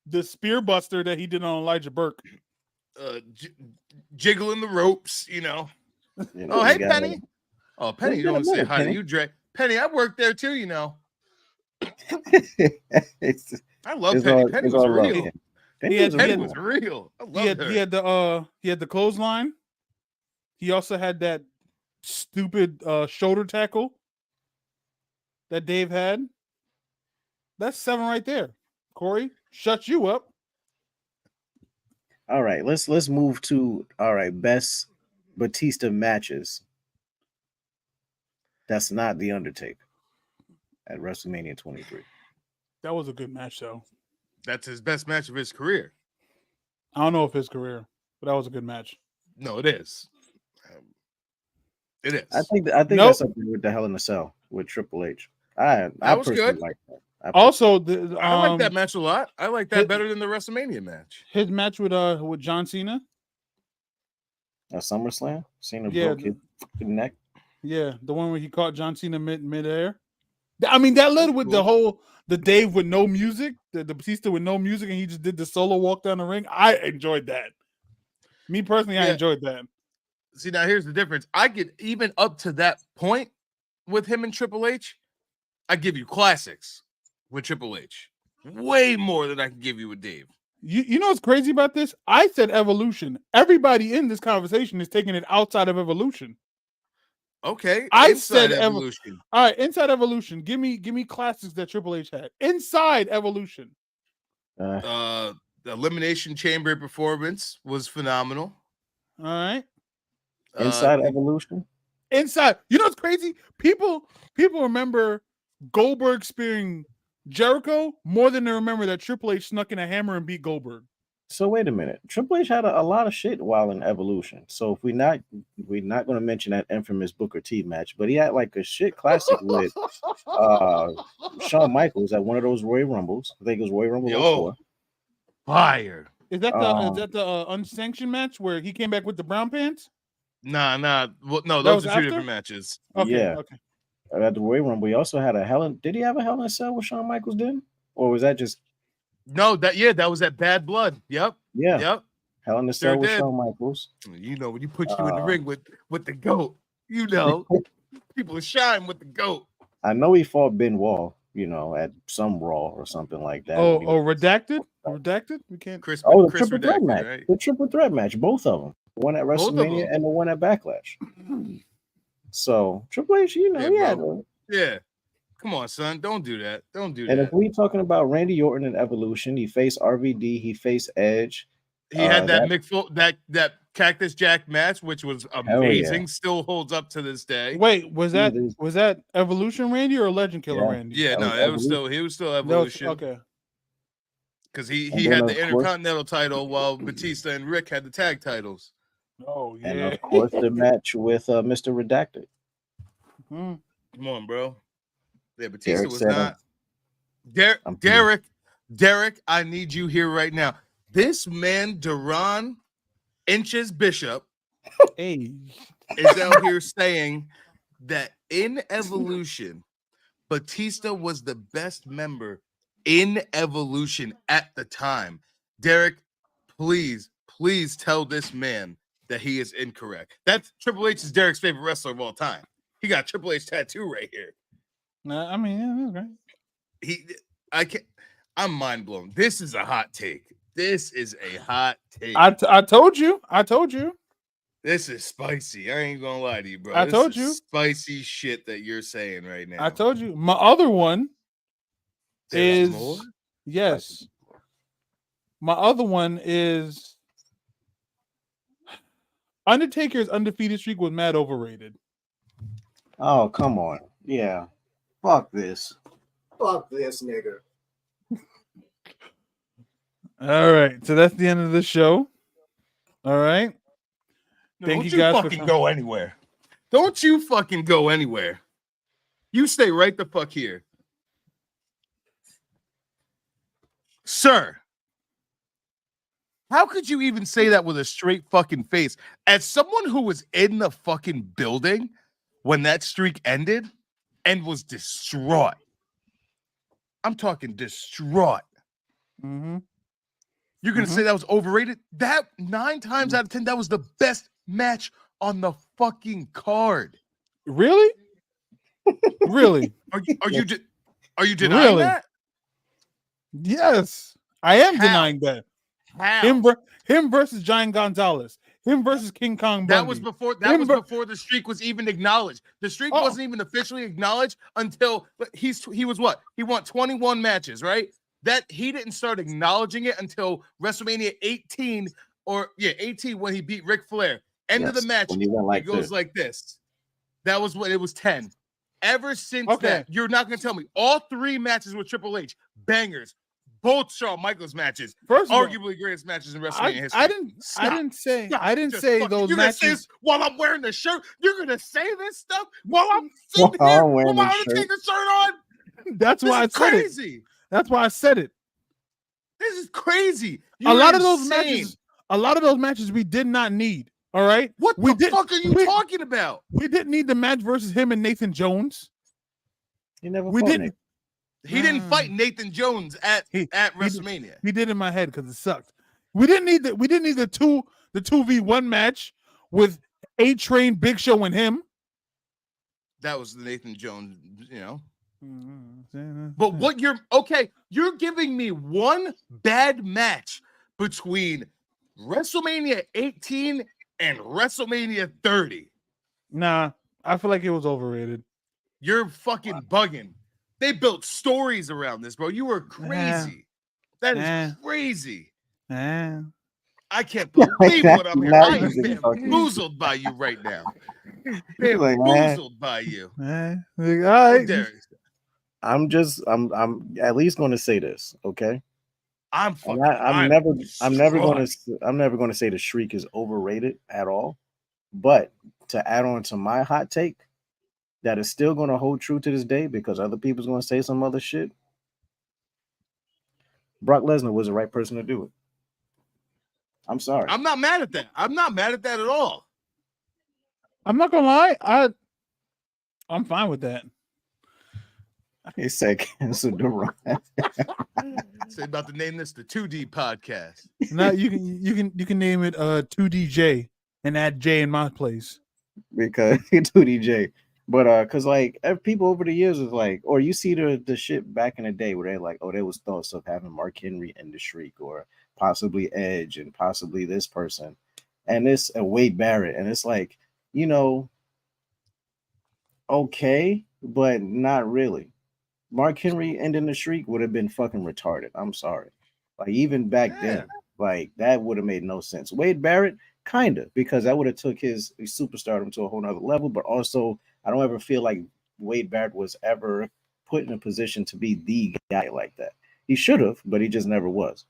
The Spear Buster that he did on Elijah Burke. jiggling the ropes, Oh, hey, Penny. Oh, Penny, you don't say hi to you, Dre. Penny, I worked there too, I love Penny. Penny was real. Ken was real. I love her. He had the clothesline. He also had that stupid shoulder tackle that Dave had. That's 7 right there. Corey, shut you up. All right, let's move to best Batista matches. That's not the Undertaker at WrestleMania 23. That was a good match, though. That's his best match of his career. I don't know if his career, but that was a good match. No, it is. It is. I think that's something with the Hell in a Cell with Triple H. I was personally good. like that. Also, I like that match a lot. I like that better than the WrestleMania match. His match with John Cena. A SummerSlam, Cena Yeah, broke his neck. Yeah, the one where he caught John Cena midair. I mean, that led with the Dave with no music, the Batista with no music, and he just did the solo walk down the ring. I enjoyed that. Me personally, I enjoyed that. See, now here's the difference. I get even up to that point with him and Triple H. I give you classics with Triple H, way more than I can give you with Dave. You know what's crazy about this? I said Evolution. Everybody in this conversation is taking it outside of Evolution. Okay, I said Evolution. All right, inside Evolution. Give me classics that Triple H had inside Evolution. The Elimination Chamber performance was phenomenal. All right, inside Evolution. Inside, you know what's crazy? People remember Goldberg spearing Jericho more than they remember that Triple H snuck in a hammer and beat Goldberg. So wait a minute. Triple H had a lot of shit while in Evolution. So if we're not going to mention that infamous Booker T match, but he had like a shit classic with Shawn Michaels at one of those Royal Rumbles. I think it was Royal Rumble 04. Fire. Is that the unsanctioned match where he came back with the brown pants? Nah. Well, no, those are two different matches. Okay, yeah. Okay. At the Royal Rumble, he also had did he have a Hell in a Cell with Shawn Michaels then? Or was that just No, that was at Bad Blood. Yep. Yeah. Yep. Hell in a Cell with Shawn Michaels. You know, when you put you in the ring with the GOAT, you know, people shine with the GOAT. I know he fought Ben Wall, at some Raw or something like that. Redacted? Redacted? We can't. The triple threat match. Right? The triple threat match, both of them. The one at WrestleMania and the one at Backlash. So Triple H, yeah. Come on, son. Don't do that. Don't do that. And if we talking about Randy Orton in Evolution, he faced RVD, he faced Edge. He had that Cactus Jack match, which was amazing. Still holds up to this day. Wait, was that Evolution Randy or Legend Killer Randy? Yeah, he was still Evolution. Okay. Because he had the Intercontinental title while Batista and Rick had the tag titles. Oh yeah. And of course the match with Mr. Redacted. Mm-hmm. Come on, bro. Yeah, Batista was not. Derek, I need you here right now. This man, Duran Inches Bishop, is out here saying that in Evolution, Batista was the best member in Evolution at the time. Derek, please tell this man that he is incorrect. That's Triple H is Derek's favorite wrestler of all time. He got Triple H tattoo right here. I mean, yeah, okay. I'm mind blown. This is a hot take. This is a hot take. I told you. This is spicy. I ain't gonna lie to you, bro. I told you. Spicy shit that you're saying right now. I told you. My other one There's is more? Yes. My other one is Undertaker's undefeated streak was mad overrated. Oh, come on. Yeah. Fuck this. Fuck this, nigga. All right. So that's the end of the show. All right. Thank you guys for fucking go anywhere. Don't you fucking go anywhere. You stay right the fuck here. Sir, how could you even say that with a straight fucking face? As someone who was in the fucking building when that streak ended and was distraught. I'm talking distraught. Mm-hmm. You're going to say that was overrated? That 9 times out of 10, that was the best match on the fucking card. Really? Really? Are you denying that? Yes, I am denying that. Him versus Giant Gonzalez. Him versus King Kong Bundy. That was before the streak was even acknowledged. The streak wasn't even officially acknowledged until he was what? He won 21 matches, right? That he didn't start acknowledging it until WrestleMania 18 when he beat Ric Flair. End of the match. When he went like goes this. like this. That was what it was 10. Ever since that, you're not going to tell me all 3 matches with Triple H, bangers, both Shawn Michaels matches, arguably greatest matches in WrestleMania history. I didn't say those you're matches. Gonna say this while I'm wearing the shirt. You're gonna say this stuff while I'm sitting here with my Undertaker shirt on. That's why I said crazy. It. That's why I said it. This is crazy. A lot of those matches we did not need. All right. What the fuck are you talking about? We didn't need the match versus him and Nathan Jones. He never. We didn't. He didn't fight Nathan Jones at WrestleMania. He did in my head because it sucked. We didn't need the 2v1 match with A-Train, Big Show, and him. That was the Nathan Jones, But what you're giving me one bad match between WrestleMania 18 and WrestleMania 30. Nah, I feel like it was overrated. You're fucking bugging. They built stories around this, bro. You were crazy. That is crazy. I can't believe what I'm hearing. I am bamboozled by you right now. Bamboozled by you. All right. I'm at least going to say this, okay? I'm never going to say the Shriek is overrated at all. But to add on to my hot take, that is still going to hold true to this day because other people's going to say some other shit. Brock Lesnar was the right person to do it. I'm sorry. I'm not mad at that. I'm not mad at that at all. I'm not gonna lie. I'm fine with that. He said cancel the run. Say about to name this the 2D podcast. No, you can name it 2DJ and add J in my place. Because 2DJ. But because like people over the years was like, or you see the shit back in the day where they're like, oh, there was thoughts of having Mark Henry and the Shriek, or possibly Edge and possibly this person, and this Wade Barrett, and it's like, okay, but not really. Mark Henry ending the Shriek would have been fucking retarded. I'm sorry. Like even back then, like that would have made no sense. Wade Barrett, kind of, because that would have took his superstardom to a whole nother level. But also, I don't ever feel like Wade Barrett was ever put in a position to be the guy like that. He should have, but he just never was.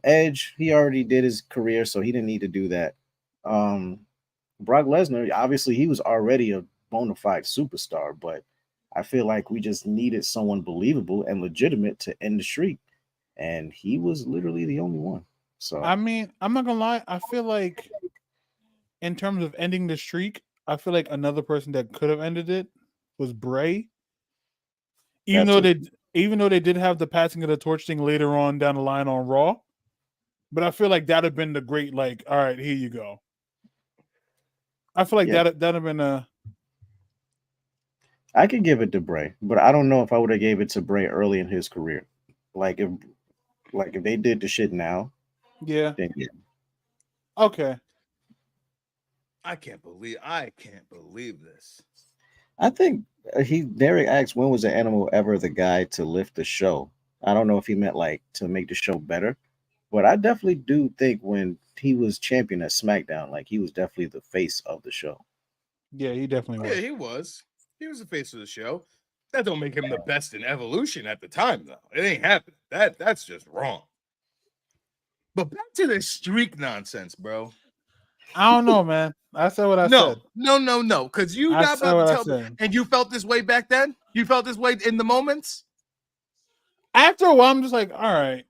Edge, he already did his career, so he didn't need to do that. Brock Lesnar, obviously, he was already a bona fide superstar, but I feel like we just needed someone believable and legitimate to end the streak, and he was literally the only one. So I mean, I'm not gonna lie. I feel like, in terms of ending the streak, I feel like another person that could have ended it was Bray. Even though they did have the passing of the torch thing later on down the line on Raw, but I feel like that'd have been the great, like, all right, here you go. I feel like that'd have been a. I could give it to Bray, but I don't know if I would have gave it to Bray early in his career. Like if they did the shit now, then yeah. Okay. I can't believe this. I think Derek asked, when was the Animal ever the guy to lift the show? I don't know if he meant like to make the show better, but I definitely do think when he was champion at SmackDown, like he was definitely the face of the show. Yeah, he definitely was. Yeah, he was. He was the face of the show. That don't make him the best in Evolution at the time, though. It ain't happening. That's just wrong. But back to this streak nonsense, bro. I don't know, man. I said what I said. No. Because you not about to tell me. And you felt this way back then? You felt this way in the moments? After a while, I'm just like, all right.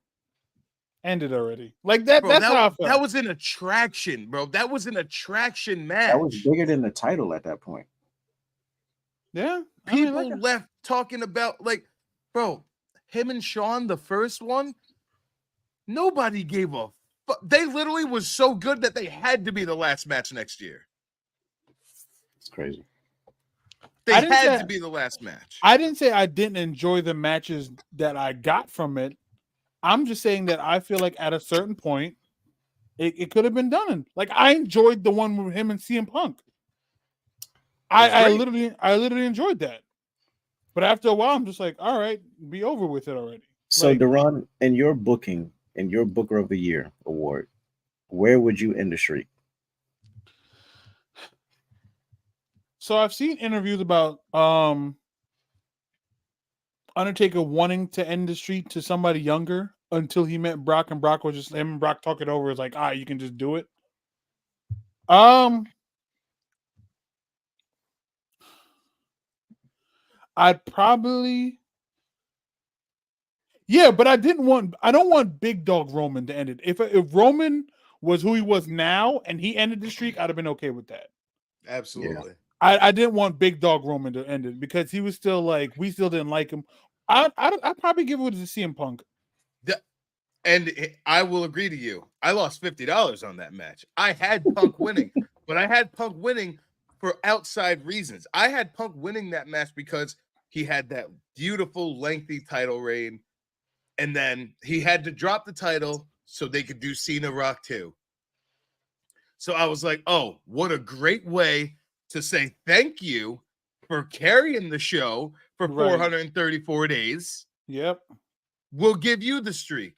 End it already. Like that. Bro, that's how I felt. That was an attraction, bro. That was an attraction match. That was bigger than the title at that point. Yeah. People left talking about, like, bro, him and Shawn, the first one, nobody gave a fuck. They literally was so good that they had to be the last match next year. It's crazy. They had to be the last match. I didn't say I didn't enjoy the matches that I got from it. I'm just saying that I feel like at a certain point, it could have been done. Like I enjoyed the one with him and CM Punk. I literally enjoyed that. But after a while, I'm just like, all right, be over with it already. So, Like, Duran, in your booking, in your Booker of the Year award, where would you end the streak? so I've seen interviews about Undertaker wanting to end the streak to somebody younger until he met Brock, and Brock was just him and Brock talk it over. It's like, you can just do it. I'd probably, yeah, but I don't want Big Dog Roman to end it. If Roman was who he was now and he ended the streak, I'd have been okay with that. Absolutely. Yeah. I didn't want Big Dog Roman to end it because he was still like, we still didn't like him. I'd probably give it to CM Punk. And I will agree to you. I lost $50 on that match. I had Punk winning, but I had Punk winning for outside reasons. I had Punk winning that match because he had that beautiful, lengthy title reign, and then he had to drop the title so they could do Cena Rock 2. So I was like, oh, what a great way to say thank you for carrying the show for 434 days. Yep. We'll give you the streak.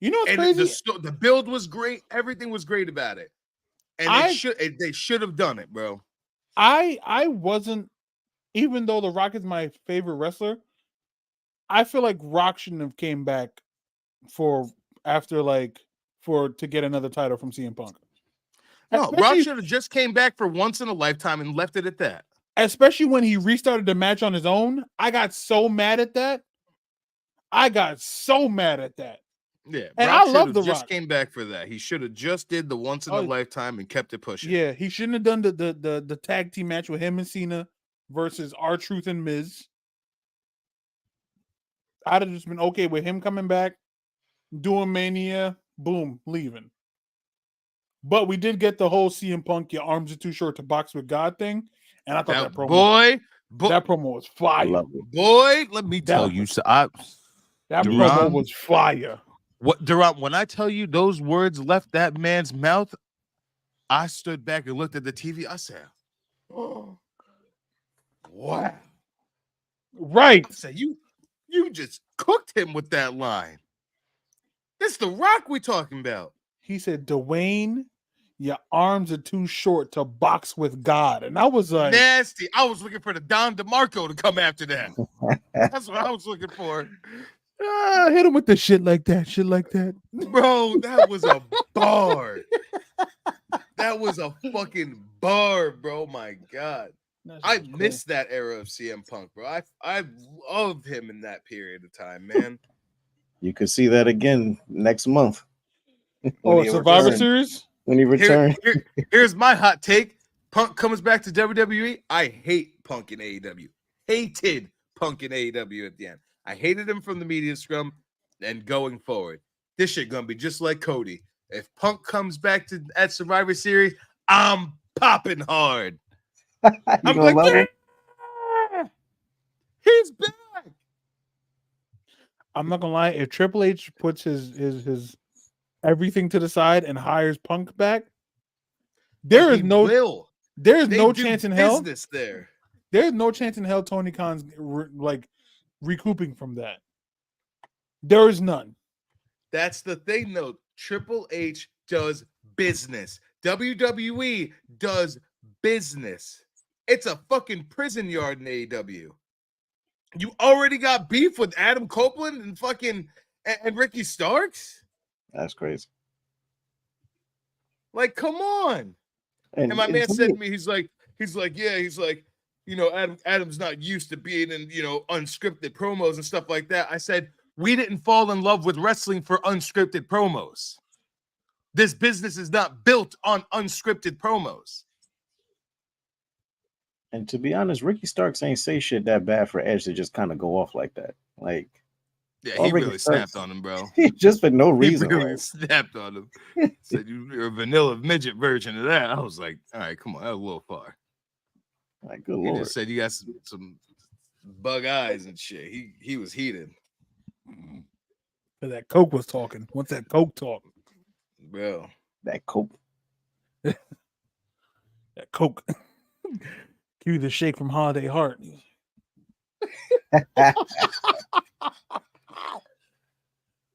You know what's And crazy? the build was great. Everything was great about it. And they should have done it, bro. I wasn't, even though The Rock is my favorite wrestler, I feel like Rock shouldn't have came back to get another title from CM Punk. No, Rock should have just came back for once in a lifetime and left it at that. Especially when he restarted the match on his own. I got so mad at that. Yeah, and Brock I love The just Rock. Came back for that. He should have just did the once in a lifetime and kept it pushing. Yeah, he shouldn't have done the tag team match with him and Cena versus R-Truth and Miz. I'd have just been okay with him coming back, doing Mania, boom, leaving. But we did get the whole CM Punk, your arms are too short to box with God thing, and I thought that promo, that promo was fire. Boy, let me tell you, that promo was fire. What, Durant? When I tell you those words left that man's mouth, I stood back and looked at the TV. I said, "Oh, wow!" Right? I said, "You just cooked him with that line." It's The Rock we talking about. He said, "Dwayne, your arms are too short to box with God," and I was like, nasty. I was looking for the Don DeMarco to come after that. That's what I was looking for. Hit him with the shit like that. Bro, that was a bar. That was a fucking bar, bro. My God. I missed that era of CM Punk, bro. I loved him in that period of time, man. You could see that again next month. Survivor Series? When he returned. Here's my hot take. Punk comes back to WWE. I hate Punk in AEW. Hated Punk in AEW at the end. I hated him from the media scrum and going forward. This shit gonna be just like Cody. If Punk comes back at Survivor Series, I'm popping hard. I'm like, yeah! He's back. I'm not gonna lie. If Triple H puts his everything to the side and hires Punk back, there is no chance in hell. There's no chance in hell Tony Khan's recouping from that. There is none. That's the thing, though. Triple H does business. WWE does business. It's a fucking prison yard in AEW. You already got beef with Adam Copeland and fucking and Ricky Starks? That's crazy. Like, come on. And my man said to me, he's like, Adam's not used to being in, unscripted promos and stuff like that. I said, we didn't fall in love with wrestling for unscripted promos. This business is not built on unscripted promos. And to be honest, Ricky Starks ain't say shit that bad for Edge to just kind of go off like that. Like, yeah, he really snapped on him, bro. Just for no reason. He really snapped on him. Said you're a vanilla midget version of that. I was like, all right, come on, that was a little far. Like, good he Lord. Just said you got some bug eyes and shit. He was heated. That Coke was talking. What's that Coke talk? Bro. That cope. That Coke. Give you the shake from Holiday Heart.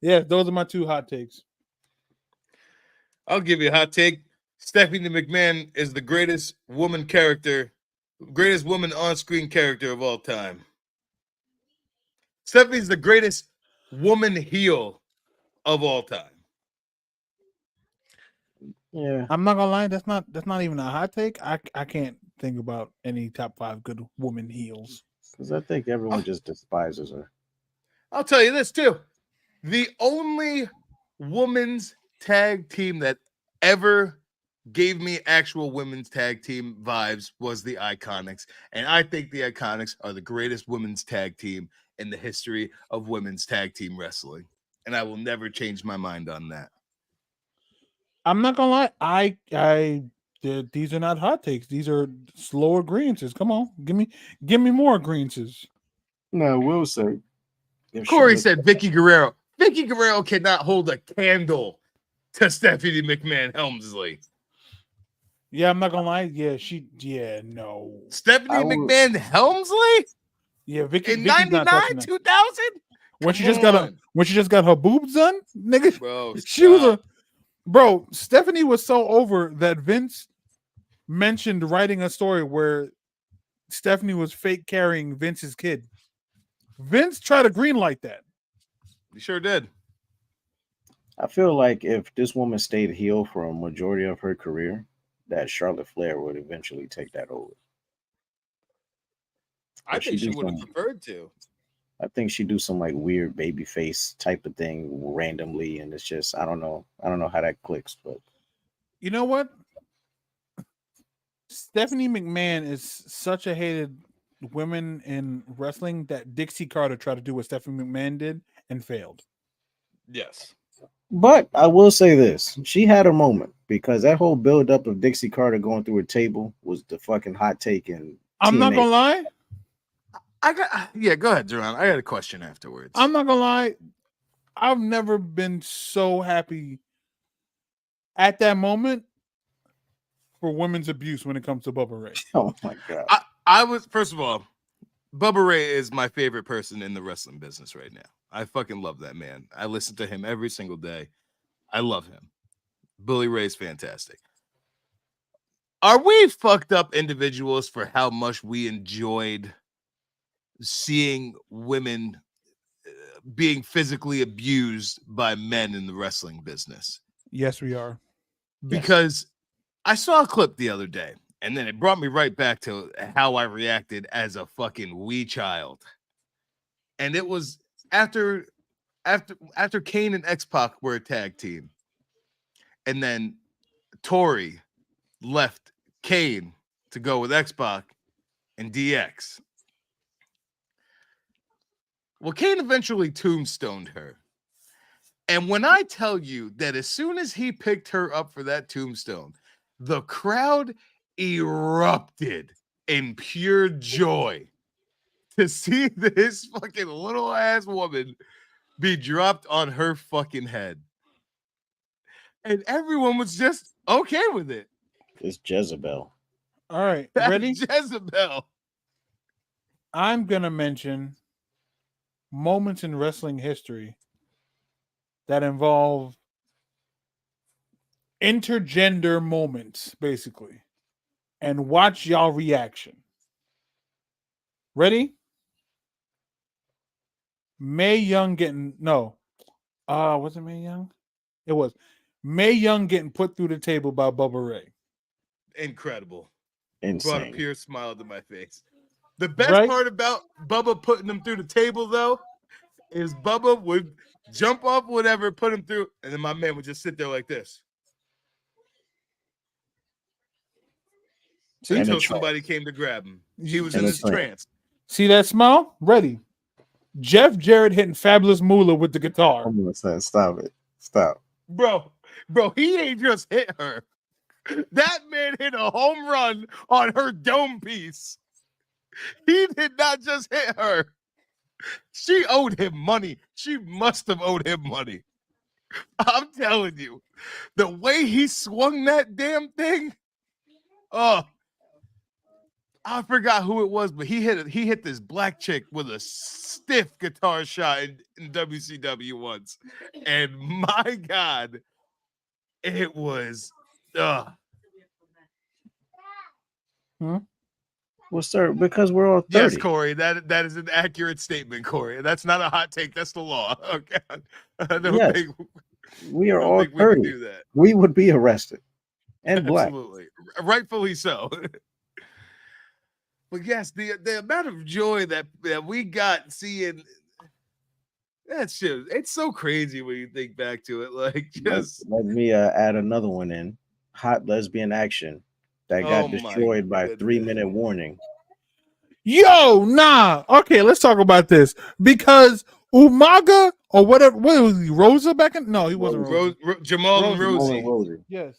Yeah, those are my two hot takes. I'll give you a hot take. Stephanie McMahon is the greatest woman on-screen character of all time. Stephanie's the greatest woman heel of all time. Yeah. I'm not gonna lie, that's not even a hot take. I can't think about any top 5 good woman heels. Because I think everyone just despises her. I'll tell you this too. The only women's tag team that ever gave me actual women's tag team vibes was the Iconics. And I think the Iconics are the greatest women's tag team in the history of women's tag team wrestling. And I will never change my mind on that. I'm not gonna lie, these are not hot takes. These are slower grievances. Come on, give me more grievances. No, I will say. Corey said Vicky Guerrero. Vicky Guerrero cannot hold a candle to Stephanie McMahon Helmsley. Yeah, I'm not gonna lie. Yeah, no. Stephanie McMahon Helmsley? Yeah, Vicky In Vicky's not 99, touching that. 2000? When she just got her boobs done, nigga. Bro, She was Stephanie was so over that Vince mentioned writing a story where Stephanie was fake carrying Vince's kid. Vince tried to greenlight that. You sure did. I feel like if this woman stayed heel for a majority of her career, that Charlotte Flair would eventually take that over. I think she would have preferred to. I think she do some like weird baby face type of thing randomly, and it's just I don't know how that clicks, but You know what? Stephanie McMahon is such a hated woman in wrestling that Dixie Carter tried to do what Stephanie McMahon did and failed. Yes. But I will say this: she had a moment because that whole build up of Dixie Carter going through her table was the fucking hot take. And I'm not gonna lie. Go ahead, Jerron. I got a question afterwards. I'm not gonna lie. I've never been so happy at that moment for women's abuse when it comes to Bubba Ray. Oh my god! I was, first of all, Bubba Ray is my favorite person in the wrestling business right now. I fucking love that man. I listen to him every single day. I love him. Bully Ray's fantastic. Are we fucked up individuals for how much we enjoyed seeing women being physically abused by men in the wrestling business? Yes, we are. Because I saw a clip the other day, and then it brought me right back to how I reacted as a fucking wee child. And it was after Kane and X-Pac were a tag team, and then Tori left Kane to go with X-Pac and DX. Well, Kane eventually tombstoned her. And when I tell you that as soon as he picked her up for that tombstone, the crowd erupted in pure joy to see this fucking little ass woman be dropped on her fucking head. And everyone was just okay with it. It's Jezebel. All right, That's ready? Jezebel. I'm gonna mention moments in wrestling history that involve intergender moments, basically, and watch y'all reaction. Ready? Mae Young getting was it Mae Young? It was Mae Young getting put through the table by Bubba Ray. Incredible. Insane. Brought a pure smile to my face. The best part about Bubba putting him through the table, though, is Bubba would jump off whatever, put him through, and then my man would just sit there like this. See? Until somebody came to grab him. He was in his trance. See that smile? Ready. Jeff Jarrett hitting Fabulous Moolah with the guitar. I'm gonna say, stop it. Stop. Bro, he ain't just hit her. That man hit a home run on her dome piece. He did not just hit her. She owed him money. She must have owed him money. I'm telling you, the way he swung that damn thing. Oh, I forgot who it was, but he hit this black chick with a stiff guitar shot in WCW once, and my God, it was. Well, sir, because we're all 30. Yes, Corey, that is an accurate statement, Corey. That's not a hot take. That's the law. Okay, I don't Yes. think We are I don't all think we 30. can do that. We would be arrested and black. Absolutely, rightfully so. But yes, the amount of joy that we got seeing that shit, it's so crazy when you think back to it. Like, just Let me add another one in. Hot lesbian action that got Oh my destroyed by goodness. 3-minute warning. Yo, nah. Okay, let's talk about this because Umaga or whatever. What was he? Rosa back in? No, he wasn't Rosa. Jamal and Rosie. Rosie. Rosie. Yes.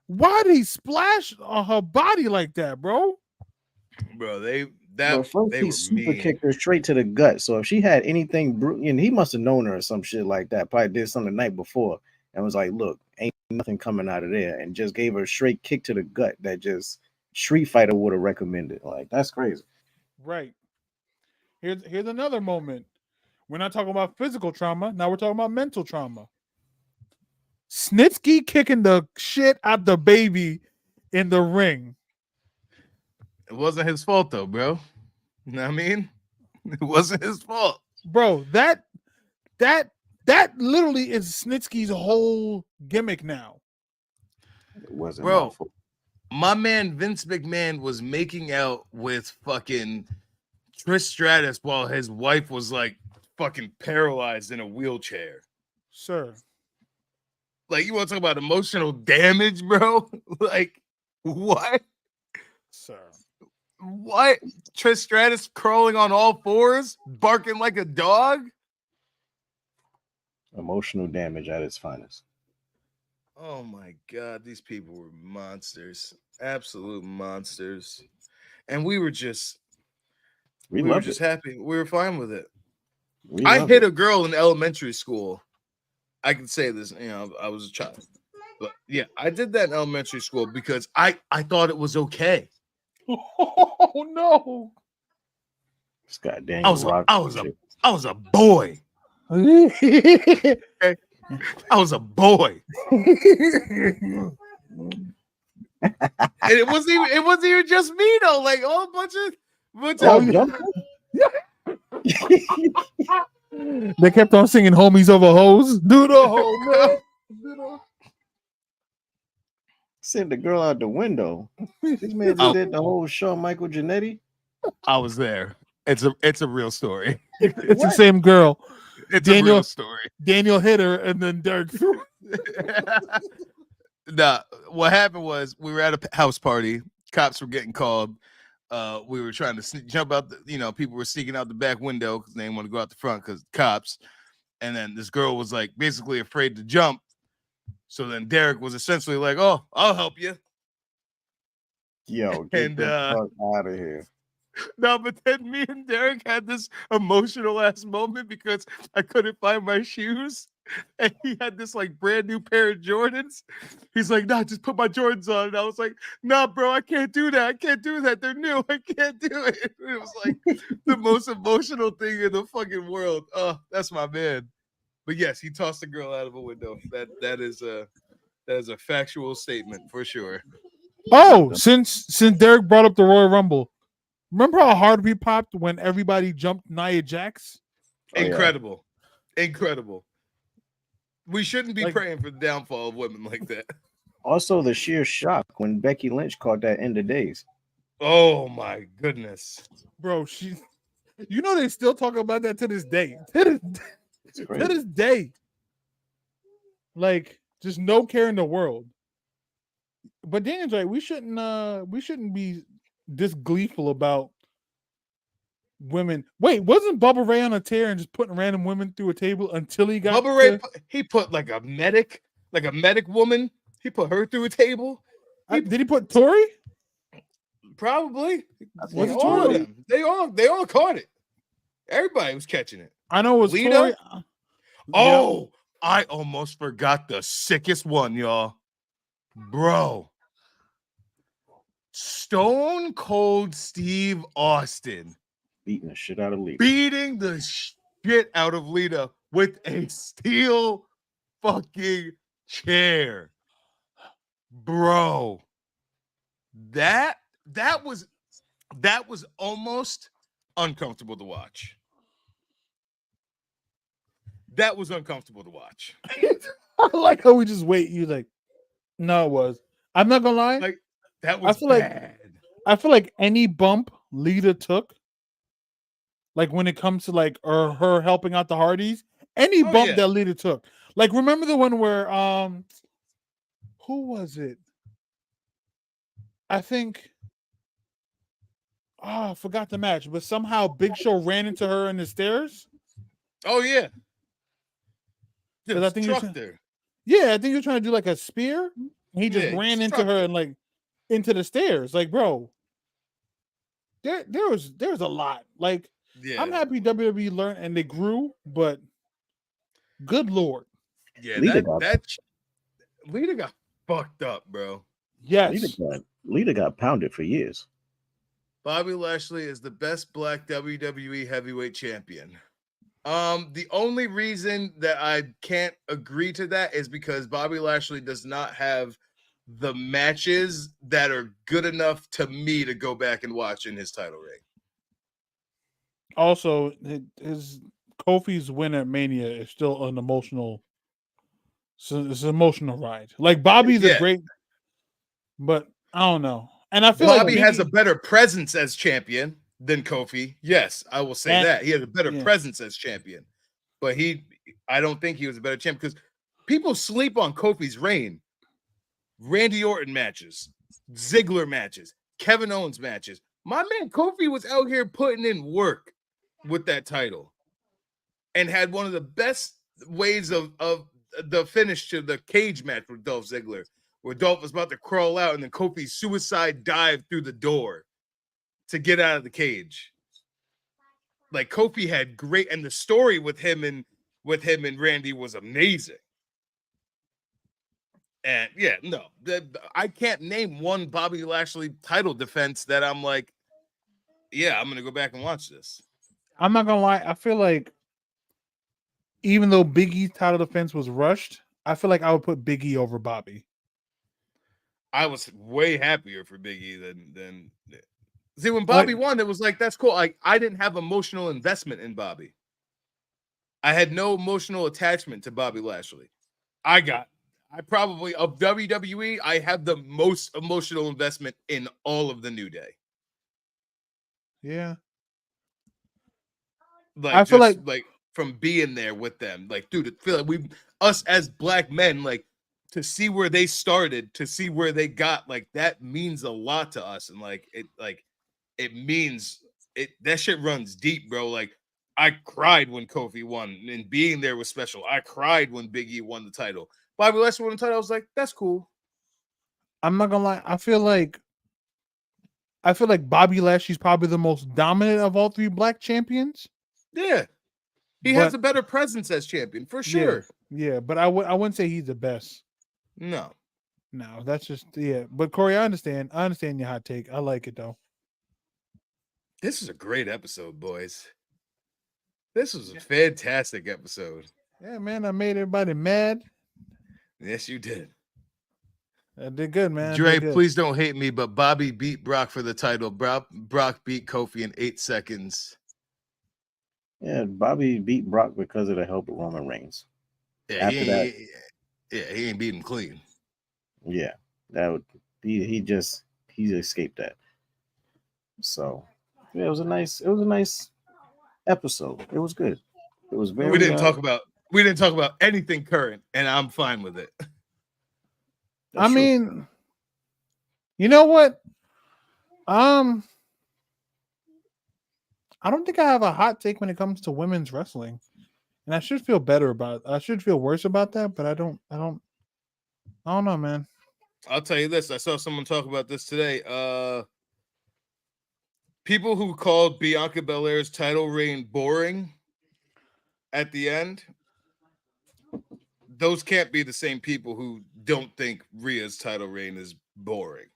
Why did he splash on her body like that, bro? Bro, they But first they he were super mean. kicked her straight to the gut. So if she had anything, and he must have known her or some shit like that. Probably did something the night before and was like, "Look, ain't nothing coming out of there," and just gave her a straight kick to the gut that just Street Fighter would have recommended. Like, that's crazy. Right. Here's another moment. We're not talking about physical trauma. Now we're talking about mental trauma. Snitsky kicking the shit out the baby in the ring. It wasn't his fault though, bro. You know what I mean? It wasn't his fault. Bro, that literally is Snitsky's whole gimmick now. It wasn't Bro. my fault. My man Vince McMahon was making out with fucking Trish Stratus while his wife was like fucking paralyzed in a wheelchair. Sir. Like, you want to talk about emotional damage, bro? Like, what? Sir. What? Trish Stratus crawling on all fours, barking like a dog? Emotional damage at its finest. Oh my God, these people were monsters. Absolute monsters. And we were just We were loved just it. happy. We were fine with it. We I loved hit it. a girl in elementary school. I can say this, I was a child. But yeah, I did that in elementary school because I thought it was okay. Oh no. This guy I Daniel was Rock. a boy. Okay? I was a boy. And it wasn't even just me though. Like, a whole bunch of They kept on singing homies over hoes. Do the hoe, man. Sent the girl out the window. This man just did the whole show, Michael Giannetti. I was there. It's a real story. It's the same girl. It's a real story. Daniel hit her and then Derek threw. Nah, what happened was we were at a house party. Cops were getting called. We were trying to jump out. People were sneaking out the back window because they didn't want to go out the front because cops. And then this girl was like basically afraid to jump. So then Derek was essentially like, "Oh, I'll help you." Yo, get the fuck out of here. No, but then me and Derek had this emotional ass moment because I couldn't find my shoes. And he had this like brand new pair of Jordans. He's like, "Nah, just put my Jordans on." And I was like, "Nah, bro, I can't do that. I can't do that. They're new. I can't do it." It was like the most emotional thing in the fucking world. Oh, that's my man. But yes, he tossed the girl out of a window. That is a factual statement for sure. Oh, since Derek brought up the Royal Rumble, remember how hard we popped when everybody jumped Nia Jax? Incredible. Incredible. We shouldn't be Like- praying for the downfall of women like that. Also, the sheer shock when Becky Lynch caught that end of days. Oh my goodness. Bro, they still talk about that to this day. To this day. Like, just no care in the world. But Daniel's right. We shouldn't be this gleeful about women. Wait, wasn't Bubba Ray on a tear and just putting random women through a table until he got Bubba Ray, he put like a medic woman. He put her through a table. Did he put Tori? Probably. Was it All of Tori? them. They all caught it. Everybody was catching it. I know it was Lita? Tori. Oh, I almost forgot the sickest one, y'all. Bro. Stone Cold Steve Austin Beating the shit out of Lita. beating the shit out of Lita with a steel fucking chair. Bro. That was almost uncomfortable to watch. That was uncomfortable to watch. I like how we just wait. You like, no, it was. I'm not gonna lie. Like that was bad. I feel like any bump Lita took, like when it comes to like her helping out the Hardys, any bump that Lita took. Like remember the one where who was it? I think I forgot the match, but somehow Big Show ran into her in the stairs. Oh yeah. Because I think trucked her. Yeah, I think you're trying to do like a spear. And he just ran into her and like into the stairs. Like, bro, there's a lot. Like, I'm happy WWE learned and they grew, but good lord. Yeah, Lita got fucked up, bro. Yes. Lita got pounded for years. Bobby Lashley is the best black WWE heavyweight champion. The only reason that I can't agree to that is because Bobby Lashley does not have the matches that are good enough to me to go back and watch in his title reign. Also, his Kofi's win at Mania is still an emotional. So it's an emotional ride. Like Bobby's a great, but I don't know. And I feel Bobby like has a better presence as champion than Kofi. Yes, I will say that. He had a better presence as champion. But I don't think he was a better champion because people sleep on Kofi's reign. Randy Orton matches, Ziggler matches, Kevin Owens matches. My man Kofi was out here putting in work with that title and had one of the best ways of the finish to the cage match with Dolph Ziggler, where Dolph was about to crawl out and then Kofi suicide dived through the door to get out of the cage. Like Kofi had great, and the story with him and Randy was amazing. And yeah, no, I can't name one Bobby Lashley title defense that I'm like, yeah, I'm gonna go back and watch this. I'm not gonna lie, I feel like even though Big E's title defense was rushed, I feel like I would put Big E over Bobby. I was way happier for Big E than see when Bobby won, it was like that's cool. Like I didn't have emotional investment in Bobby. I had no emotional attachment to Bobby Lashley. I probably of WWE, I have the most emotional investment in all of the New Day. Yeah. Like I feel like from being there with them, like, dude, I feel like us as black men, like to see where they started, to see where they got, like that means a lot to us. And it means it that shit runs deep, bro. Like I cried when Kofi won, and being there was special. I cried when Big E won the title. Bobby Lashley won the title. I was like, that's cool. I'm not gonna lie. I feel like Bobby Lashley's probably the most dominant of all three black champions. Yeah, he has a better presence as champion for sure. Yeah, but I wouldn't say he's the best. No, that's just But Corey, I understand your hot take. I like it though. This is a great episode, boys. This was a fantastic episode. Yeah, man, I made everybody mad. Yes, you did. I did good, man. Dre, please don't hate me, but Bobby beat Brock for the title. Brock beat Kofi in 8 seconds. Yeah, Bobby beat Brock because of the help of Roman Reigns. Yeah, he ain't beat him clean. Yeah, that would he escaped that. So yeah, it was a nice episode. It was good. It was very. We didn't talk about anything current, and I'm fine with it. I mean, you know what? I don't think I have a hot take when it comes to women's wrestling, and I should feel better about it. I should feel worse about that, but I don't know, man. I'll tell you this: I saw someone talk about this today. people who called Bianca Belair's title reign boring at the end, those can't be the same people who don't think Rhea's title reign is boring.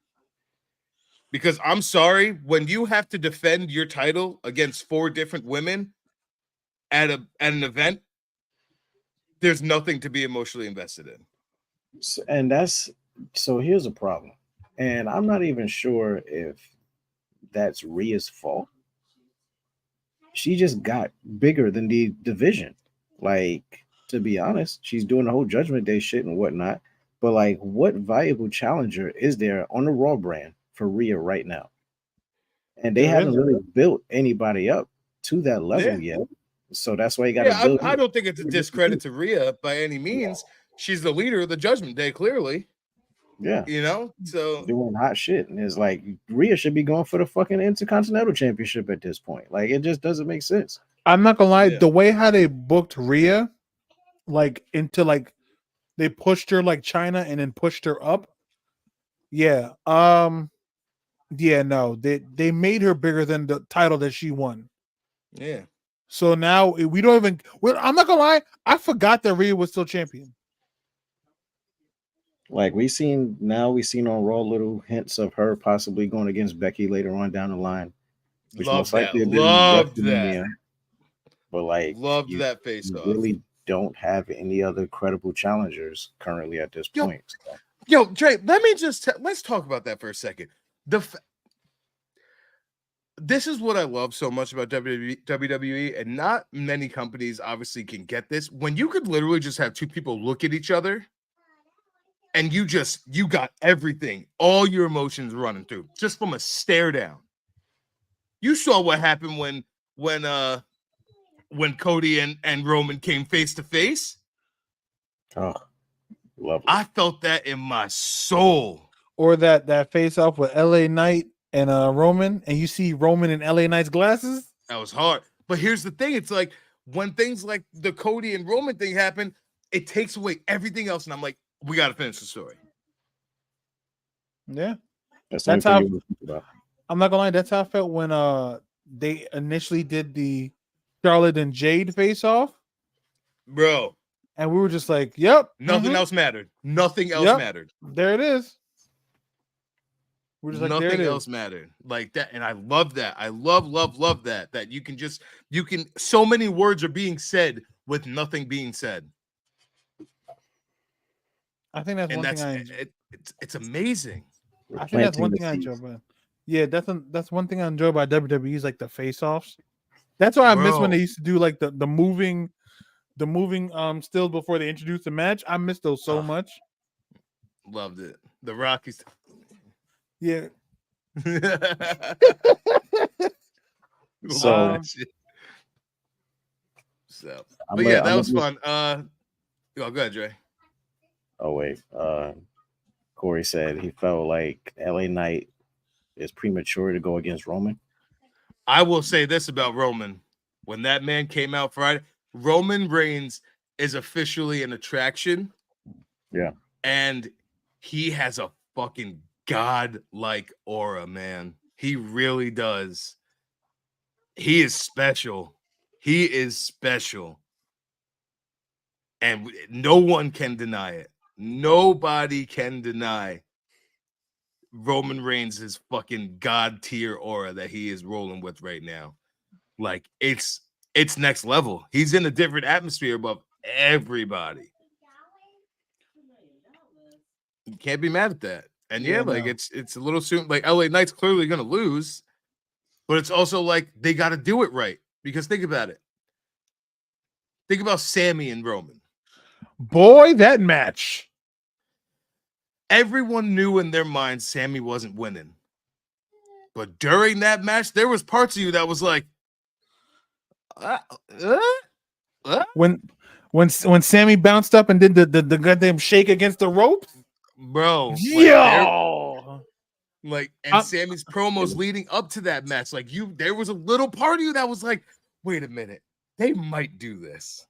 Because I'm sorry, when you have to defend your title against 4 different women at an event, there's nothing to be emotionally invested in. And that's so. Here's a problem, and I'm not even sure if that's Rhea's fault. She just got bigger than the division. Like, to be honest, she's doing the whole Judgment Day shit and whatnot. But like, what viable challenger is there on the Raw brand for Rhea right now? And they There haven't isn't. really built anybody up to that level yet. So that's why you got to Yeah, build. I don't think it's a discredit to Rhea by any means. She's the leader of the Judgment Day, clearly. Yeah, You know, so doing hot shit, and it's like Rhea should be going for the fucking Intercontinental Championship at this point. Like, it just doesn't make sense. I'm not gonna lie, Yeah. the way how they booked Rhea, like into like they pushed her like China and then pushed her up. Yeah. Yeah, no, they made her bigger than the title that she won. yeah. So now we don't even. Well, I'm not gonna lie, I forgot that Rhea was still champion. Like, we seen on Raw little hints of her possibly going against Becky later on down the line, which Love most that. likely have been Loved that. WrestleMania. But like, Loved you, that face you off. really don't have any other credible challengers currently at this point. Yo, Dre, let's talk about that for a second. This is what I love so much about WWE, and not many companies obviously can get this. When you could literally just have 2 people look at each other and you got everything, all your emotions running through just from a stare down. You saw what happened when Cody and Roman came face to face. Oh, lovely. I felt that in my soul. Or that face off with LA Knight and Roman, and you see Roman in LA Knight's glasses. That was hard. But here's the thing: it's like when things like the Cody and Roman thing happen, it takes away everything else, and I'm like, we got to finish the story. Yeah, That's how I'm not gonna lie. That's how I felt when they initially did the Charlotte and Jade face off, bro. And we were just like, "Yep." Nothing else mattered. Nothing else mattered. There it is. We're just like, nothing else mattered like that, and I love that. I love that. That you can so many words are being said with nothing being said. I think that's one thing it's amazing. I think that's one thing I enjoy about. Yeah, that's one thing I enjoy about WWE is like the face-offs. That's why I miss when they used to do like the moving stills before they introduced the match. I miss those so much. Loved it. The Rockies. Yeah. So, but yeah, that was fun. Go ahead, Dre. Oh wait, Corey said he felt like LA Knight is premature to go against Roman. I will say this about Roman: when that man came out Friday, Roman Reigns is officially an attraction. Yeah, and he has a fucking god-like aura, man. He really does. He is special. He is special. And no one can deny it. Nobody can deny Roman Reigns' fucking god tier aura that he is rolling with right now. Like, it's next level. He's in a different atmosphere above everybody. You can't be mad at that. And it's a little soon. Like, LA Knight's clearly gonna lose, but it's also like they got to do it right. Because think about it. Think about Sammy and Roman. Boy, that match. Everyone knew in their mind Sammy wasn't winning. But during that match, there was parts of you that was like, when Sammy bounced up and did the goddamn shake against the ropes, bro. Yo, and Sammy's promos leading up to that match, there was a little part of you that was like, wait a minute, they might do this.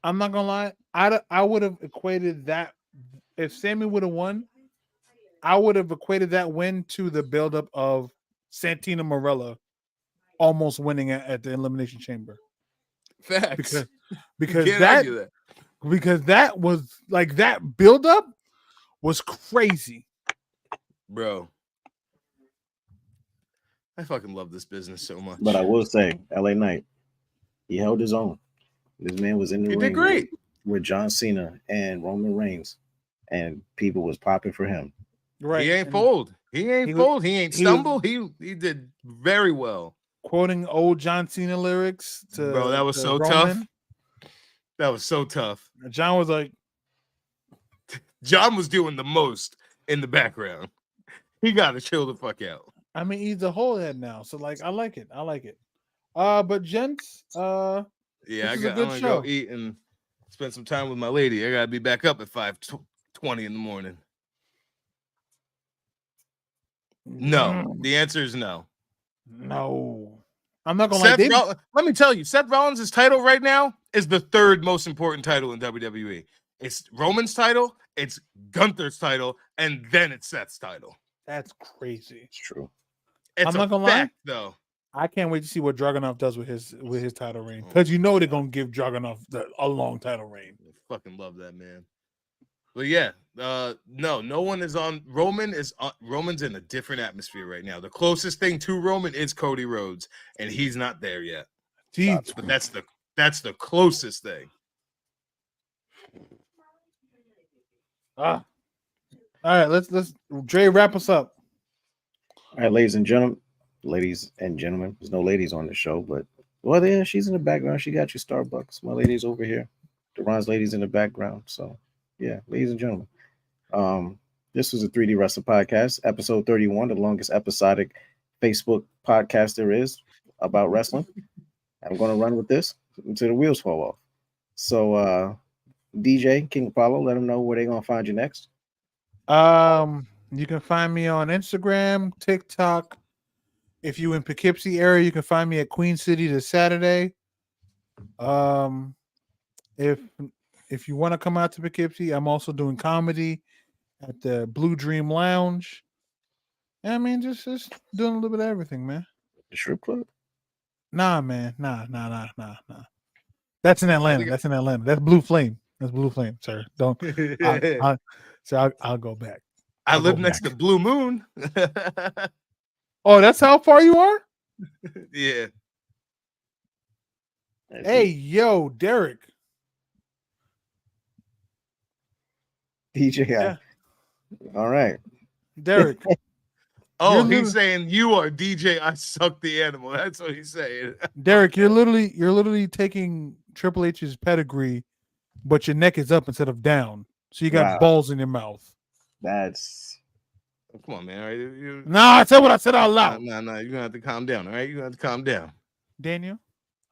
I'm not gonna lie, I would have equated that if Sammy would have won. I would have equated that win to the buildup of Santina Marella almost winning at the Elimination Chamber. Facts. Because Can't that argue that. because that was like that buildup was crazy. Bro. I fucking love this business so much. But I will say, LA Knight, he held his own. This man was in the He ring did great. with John Cena and Roman Reigns, and people was popping for him. Right. He ain't fold. He ain't fold. He ain't stumble. He did very well. Quoting old John Cena lyrics to Bro, that was to so Roman. tough. That was so tough. John was like, John was doing the most in the background. He got to chill the fuck out. I mean, he's a whole head now, so like, I like it. But gents, Yeah, this is I'm gonna go eat and spend some time with my lady. I gotta be back up at 5:20 in the morning. No, the answer is no. No, I'm not gonna lie. Let me tell you, Seth Rollins' title right now is the third most important title in WWE. It's Roman's title, it's Gunther's title, and then it's Seth's title. That's crazy. It's true. I'm not gonna lie, though. I can't wait to see what Dragunov does with his title reign, because you know they're gonna give Dragunov a long title reign. I fucking love that, man. But yeah, no one is on. Roman's in a different atmosphere right now. The closest thing to Roman is Cody Rhodes, and he's not there yet. Jeez. But that's the closest thing. All right, let's Dre wrap us up. All right, ladies and gentlemen, there's no ladies on the show, but well, yeah, she's in the background. She got you Starbucks. My lady's over here. Duran's lady's in the background. So yeah, ladies and gentlemen, this was a 3D Wrestling Podcast, episode 31, the longest episodic Facebook podcast there is about wrestling. I'm going to run with this until the wheels fall off. So, DJ King Apollo, let them know where they're going to find you next. You can find me on Instagram, TikTok. If you in Poughkeepsie area, you can find me at Queen City this Saturday. If you want to come out to Poughkeepsie, I'm also doing comedy at the Blue Dream Lounge. I mean, just doing a little bit of everything, man. The strip club? Nah, man. Nah. That's in Atlanta. That's Blue Flame. Sir. Don't. I'll go back. I live next to Blue Moon. Oh, that's how far you are? Yeah. Hey, yo, Derek. DJ. Yeah. All right. Derek. Oh, he's saying you are DJ. I suck the animal. That's what he's saying. Derek, you're literally taking Triple H's pedigree, but your neck is up instead of down. So you got balls in your mouth. That's. Come on, man. All right? Nah, I said what I said out loud. No. You're gonna have to calm down. All right, you're gonna have to calm down. Daniel,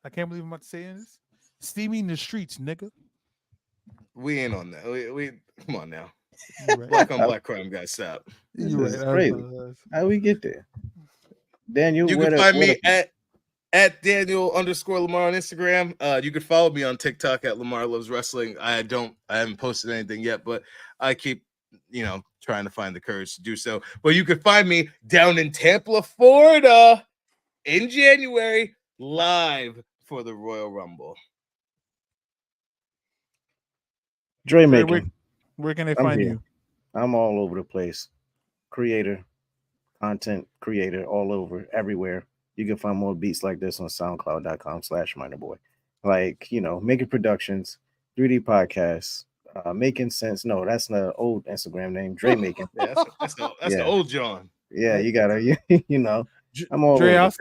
I can't believe I'm about to say this. Steamy in the streets, nigga. We ain't on that. We come on now. Right. Black on black crime, guys. Stop. This is crazy. How we get there? Daniel, You can find me at Daniel_Lamar on Instagram. You can follow me on TikTok at Lamar Loves Wrestling. I haven't posted anything yet, but I keep trying to find the courage to do so. But you can find me down in Tampa, Florida in January, live for the Royal Rumble. Dre making. Where can they find you? I'm all over the place. Creator, content creator, all over, everywhere. You can find more beats like this on soundcloud.com/minorboy. Like, Making Productions, 3D Podcasts, Making Sense. No, that's the old Instagram name. Dre Making. Yeah, that's the old John. Yeah, you gotta, I'm all Dre, over.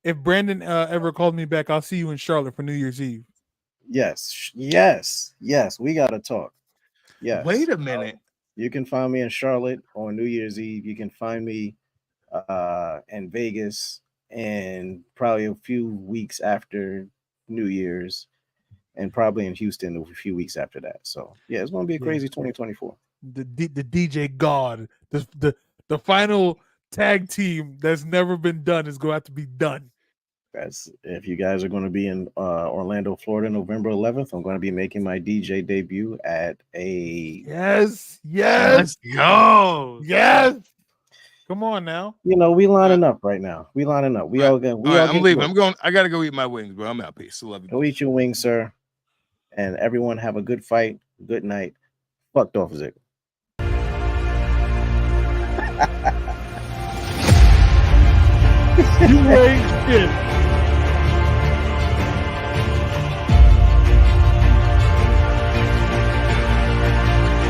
If Brandon ever called me back, I'll see you in Charlotte for New Year's Eve. Yes. We gotta talk. Yes. Wait a minute. You can find me in Charlotte on New Year's Eve. You can find me in Vegas and probably a few weeks after New Year's, and probably in Houston a few weeks after that. So yeah, it's gonna be a crazy 2024. The DJ God, the final tag team that's never been done is going to have to be done. That's if you guys are going to be in Orlando, Florida, November 11th. I'm going to be making my DJ debut at a yes. Let's go. Yes. Come on now. You know, we lining up right now. We lining up. We all get. We all I'm get leaving. close. I'm going. I gotta go eat my wings, bro. I'm out. Peace. I love you. Go eat your wings, sir. And everyone have a good fight. Good night. Fuck Dolph Ziggler. You ain't shit.